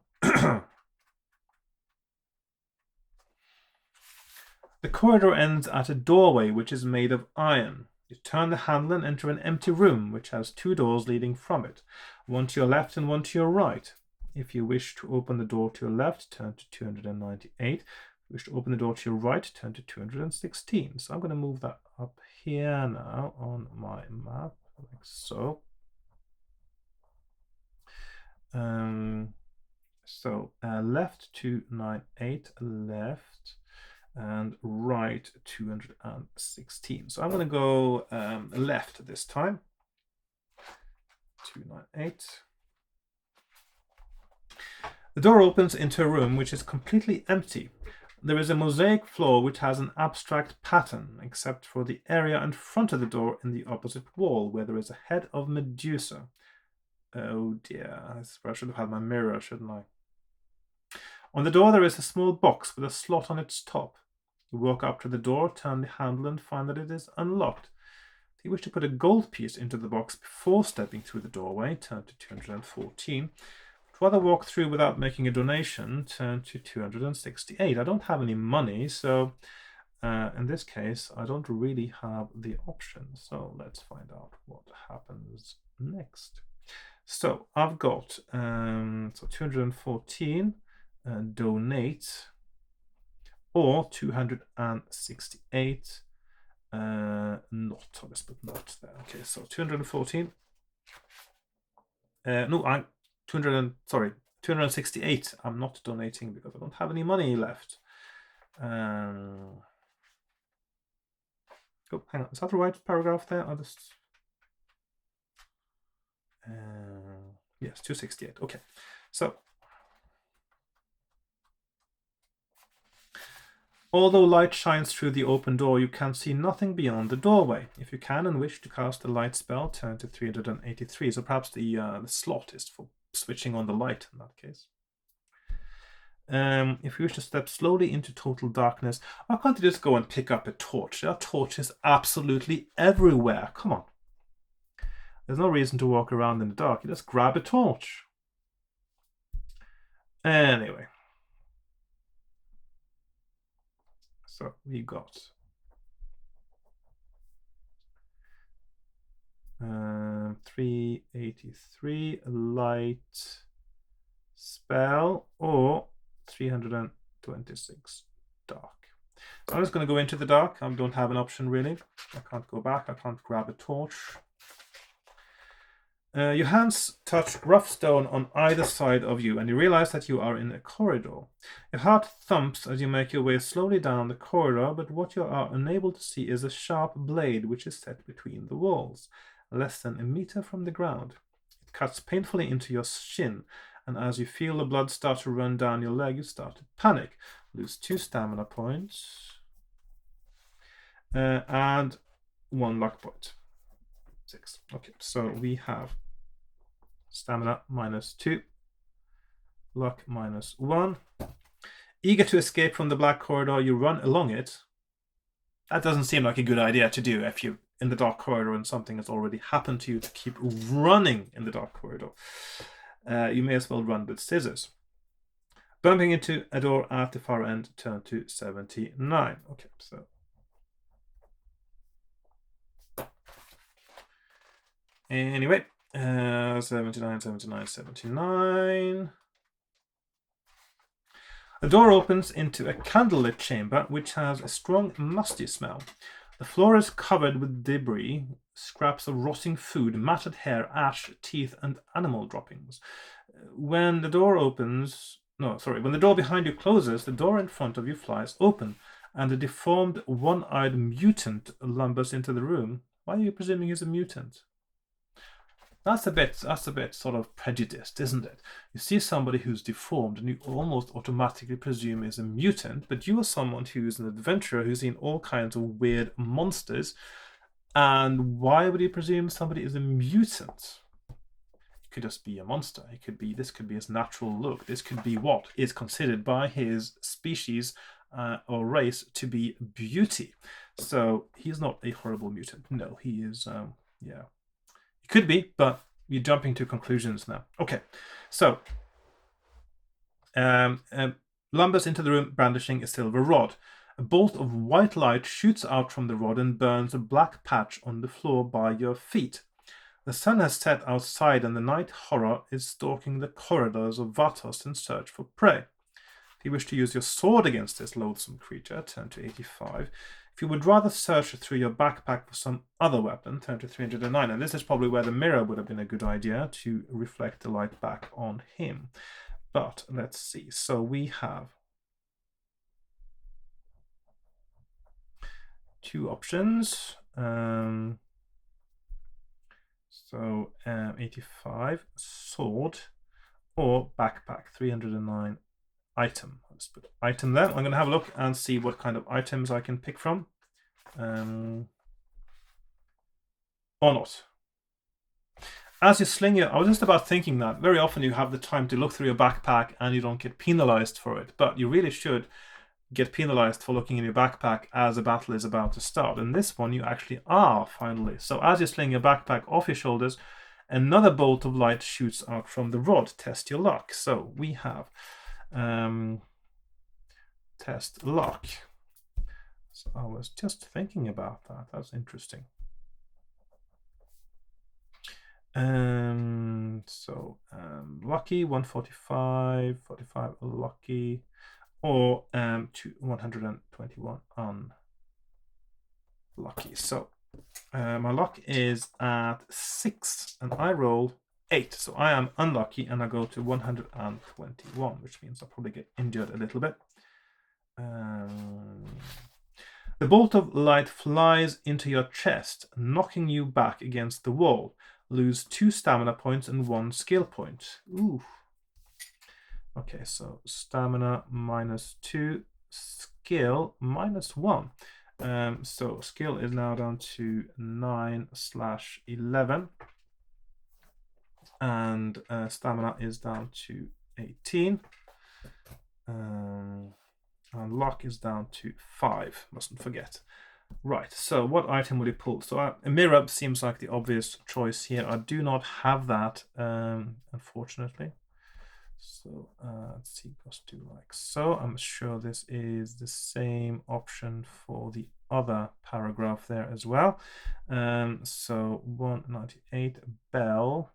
The corridor ends at a doorway which is made of iron. You turn the handle and enter an empty room which has 2 doors leading from it, one to your left and one to your right. If you wish to open the door to your left, turn to 298. If you wish to open the door to your right, turn to 216. So I'm going to move that up here now on my map, like so. Left 298, left, and right 216. So I'm going to go left this time. 298. The door opens into a room which is completely empty. There is a mosaic floor which has an abstract pattern, except for the area in front of the door in the opposite wall, where there is a head of Medusa. Oh dear, I should have had my mirror, shouldn't I? On the door there is a small box with a slot on its top. You walk up to the door, turn the handle, and find that it is unlocked. If you wish to put a gold piece into the box before stepping through the doorway, turn to 214. If you rather walk through without making a donation, turn to 268. I don't have any money, so in this case, I don't really have the option. So let's find out what happens next. So I've got 214, donate, or 268, not, let's put not there. Okay, so 214. No, 268. I'm not donating because I don't have any money left. Oh, hang on. Is that the right paragraph there? I'll just. Yes, 268. Okay, so. Although light shines through the open door, you can see nothing beyond the doorway. If you can and wish to cast a light spell, turn to 383. So perhaps the slot is for switching on the light in that case. If you wish to step slowly into total darkness, why can't you just go and pick up a torch? There are torches absolutely everywhere. Come on. There's no reason to walk around in the dark. You just grab a torch. Anyway. So we got 383 light spell or 326 dark. So I'm just going to go into the dark. I don't have an option really. I can't go back. I can't grab a torch. Your hands touch rough stone on either side of you, and you realize that you are in a corridor. Your heart thumps as you make your way slowly down the corridor, but what you are unable to see is a sharp blade which is set between the walls, less than a meter from the ground. It cuts painfully into your shin, and as you feel the blood start to run down your leg, you start to panic. Lose 2 stamina points, and 1 luck point. 6. Okay, so we have stamina -2, luck -1. Eager to escape from the black corridor, you run along it. That doesn't seem like a good idea to do if you're in the dark corridor and something has already happened to you, to keep running in the dark corridor. You may as well run with scissors. Bumping into a door at the far end, turn to 79. Okay, so. Anyway. 79, 79, 79. A door opens into a candlelit chamber which has a strong, musty smell. The floor is covered with debris, scraps of rotting food, matted hair, ash, teeth, and animal droppings. When the door behind you closes, the door in front of you flies open, and a deformed, one-eyed mutant lumbers into the room. Why are you presuming he's a mutant? That's a bit sort of prejudiced, isn't it? You see somebody who's deformed and you almost automatically presume is a mutant, but you are someone who's an adventurer who's seen all kinds of weird monsters, and why would you presume somebody is a mutant? It could just be a monster. This could be his natural look. This could be what is considered by his species or race to be beauty. So he's not a horrible mutant. No, he is, yeah. He could be, but you're jumping to conclusions now. Okay, so lumbers into the room brandishing a silver rod. A bolt of white light shoots out from the rod and burns a black patch on the floor by your feet. The sun has set outside and the night horror is stalking the corridors of Vatos in search for prey. If you wish to use your sword against this loathsome creature, turn to 85. If you would rather search through your backpack for some other weapon, turn to 309. And this is probably where the mirror would have been a good idea to reflect the light back on him. But let's see. So we have two options. 85 sword or backpack. 309 item. Let's put item there. I'm going to have a look and see what kind of items I can pick from. Or not. As you sling it, I was just about thinking that very often you have the time to look through your backpack and you don't get penalized for it, but you really should get penalized for looking in your backpack as a battle is about to start. And this one you actually are, finally. So as you sling your backpack off your shoulders, another bolt of light shoots out from the rod. Test your luck. So we have test luck. So I was just thinking about that. That's interesting. Lucky 145, 45 lucky, or 121 unlucky. So my luck is at 6 and I roll 8. So I am unlucky and I go to 121, which means I'll probably get injured a little bit. The bolt of light flies into your chest, knocking you back against the wall. Lose 2 stamina points and 1 skill point. Ooh. Okay, so stamina -2, skill -1. So skill is now down to 9/11. And stamina is down to 18. And luck is down to 5. Mustn't forget. Right, so what item would he pull? So a mirror seems like the obvious choice here. I do not have that, unfortunately. So let's see, let's do like so. I'm sure this is the same option for the other paragraph there as well. So 198 bell,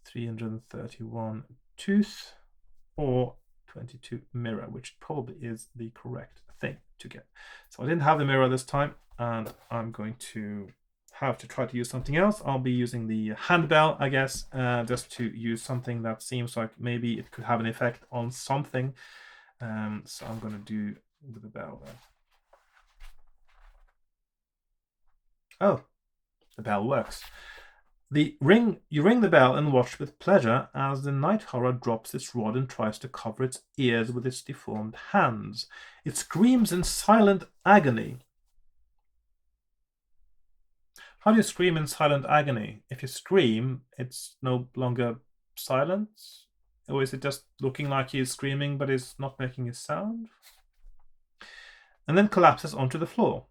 331 tooth, or 22 mirror, which probably is the correct thing to get. So I didn't have the mirror this time, and I'm going to have to try to use something else. I'll be using the handbell, I guess, just to use something that seems like maybe it could have an effect on something. So I'm going to do with the bell there. Oh, the bell works. You ring the bell and watch with pleasure as the night horror drops its rod and tries to cover its ears with its deformed hands. It screams in silent agony. How do you scream in silent agony? If you scream, it's no longer silence? Or is it just looking like he's screaming but is not making a sound? And then collapses onto the floor.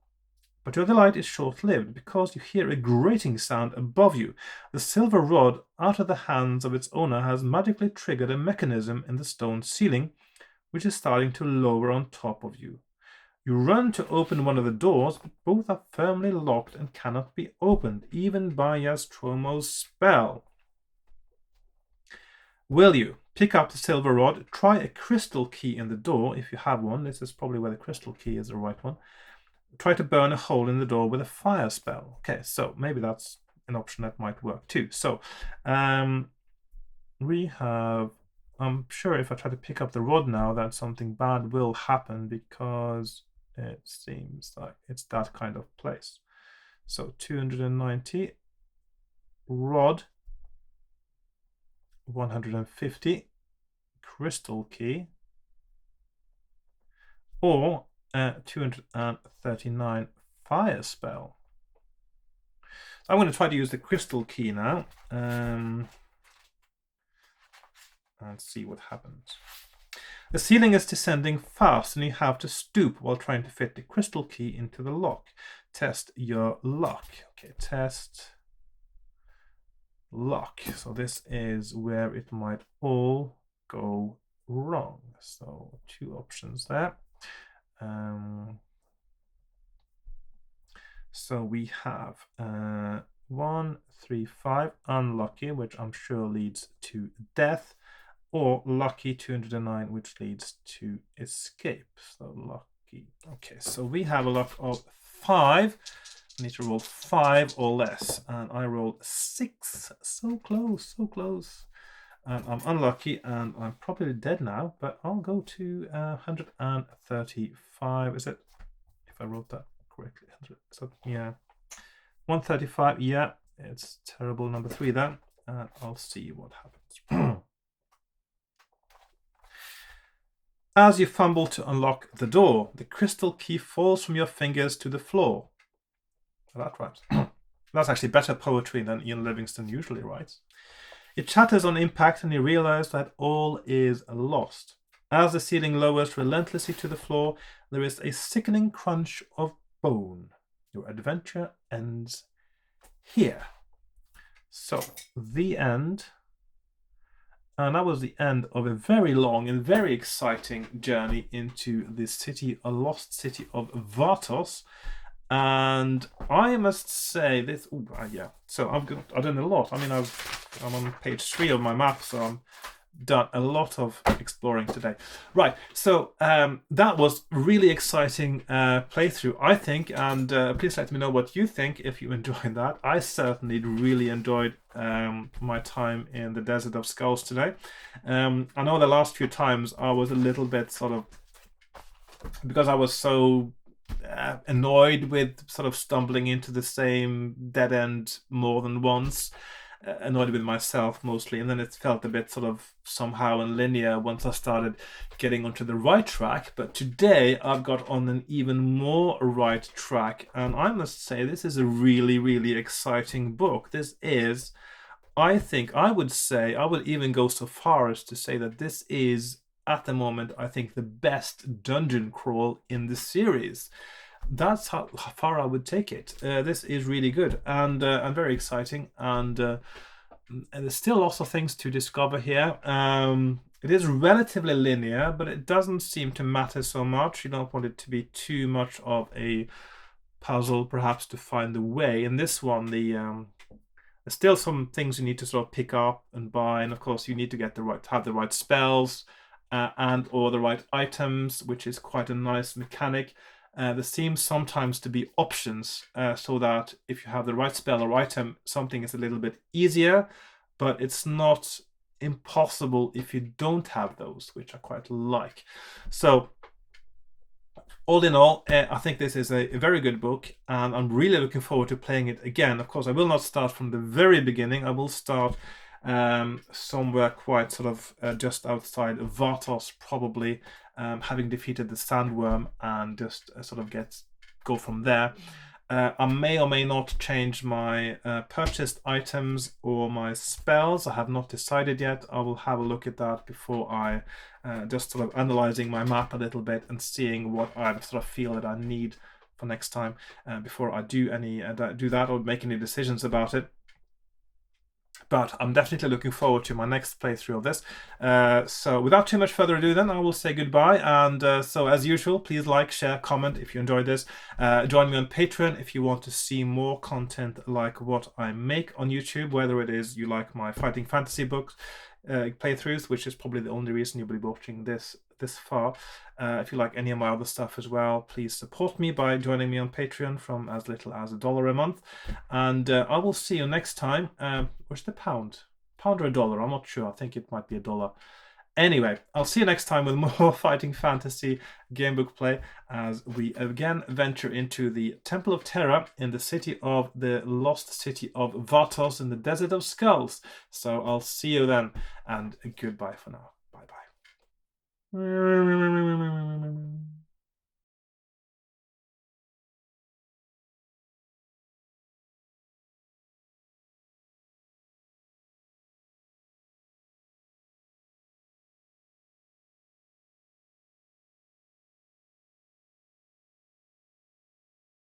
But your delight is short-lived, because you hear a grating sound above you. The silver rod, out of the hands of its owner, has magically triggered a mechanism in the stone ceiling, which is starting to lower on top of you. You run to open one of the doors, but both are firmly locked and cannot be opened, even by Yastromo's spell. Will you pick up the silver rod, try a crystal key in the door, if you have one? This is probably where the crystal key is the right one. Try to burn a hole in the door with a fire spell. Okay, so maybe that's an option that might work too. So we have, I'm sure if I try to pick up the rod now, that something bad will happen, because it seems like it's that kind of place. So 290 rod, 150 crystal key, or 239 fire spell. I'm going to try to use the crystal key now and see what happens. The ceiling is descending fast and you have to stoop while trying to fit the crystal key into the lock. Test your luck. Okay, test luck. So this is where it might all go wrong. So 2 options there. So we have 1, 3, 5, unlucky, which I'm sure leads to death, or lucky 209, which leads to escape. So lucky. Okay, so we have a luck of 5. I need to roll 5 or less, and I rolled 6. So close, so close. And I'm unlucky, and I'm probably dead now, but I'll go to 135. Is it? If I wrote that correctly. So, yeah. 135. Yeah, it's terrible number 3 then. And I'll see what happens. As you fumble to unlock the door, the crystal key falls from your fingers to the floor. Well, that rhymes. That's actually better poetry than Ian Livingstone usually writes. It shatters on impact and you realize that all is lost. As the ceiling lowers relentlessly to the floor, there is a sickening crunch of bone. Your adventure ends here. So, the end. And that was the end of a very long and very exciting journey into the city, a lost city of Vatos. And I must say this. Yeah. So I've done a lot. I mean, I'm on page 3 of my map, so I'm done a lot of exploring today. Right. So that was really exciting playthrough, I think. And please let me know what you think if you enjoyed that. I certainly really enjoyed my time in the Desert of Skulls today. I know the last few times I was a little bit sort of, because I was so annoyed with sort of stumbling into the same dead end more than once, annoyed with myself mostly, and then it felt a bit sort of somehow linear once I started getting onto the right track. But today I've got on an even more right track, and I must say this is a really, really exciting book. This is, I think, I would even go so far as to say that this is, at the moment, I think, the best dungeon crawl in the series. That's how far I would take it. This is really good and very exciting, and there's still lots of things to discover here. It is relatively linear, but it doesn't seem to matter so much. You don't want it to be too much of a puzzle, perhaps, to find the way. In this one, there's still some things you need to sort of pick up and buy, and of course you need to have the right spells and or the right items, which is quite a nice mechanic. There seems sometimes to be options so that if you have the right spell or item, something is a little bit easier, but it's not impossible if you don't have those, which I quite like. So all in all, I think this is a very good book, and I'm really looking forward to playing it again. Of course, I will not start from the very beginning. I will start somewhere quite sort of just outside of Vatos, probably, having defeated the sandworm, and just sort of go from there. I may or may not change my purchased items or my spells. I have not decided yet. I will have a look at that before I just sort of analyzing my map a little bit and seeing what I sort of feel that I need for next time before I do that or make any decisions about it. But I'm definitely looking forward to my next playthrough of this. So without too much further ado, then I will say goodbye. And so as usual, please like, share, comment if you enjoyed this. Join me on Patreon if you want to see more content like what I make on YouTube, whether it is you like my fighting fantasy books playthroughs, which is probably the only reason you'll be watching this far. If you like any of my other stuff as well, please support me by joining me on Patreon from as little as $1 a month. And I will see you next time. Where's the pound? Pound or $1? I'm not sure. I think it might be $1. Anyway, I'll see you next time with more fighting fantasy gamebook play as we again venture into the Temple of Terror in the lost city of Vatos in the Desert of Skulls. So I'll see you then, and goodbye for now. Bye-bye.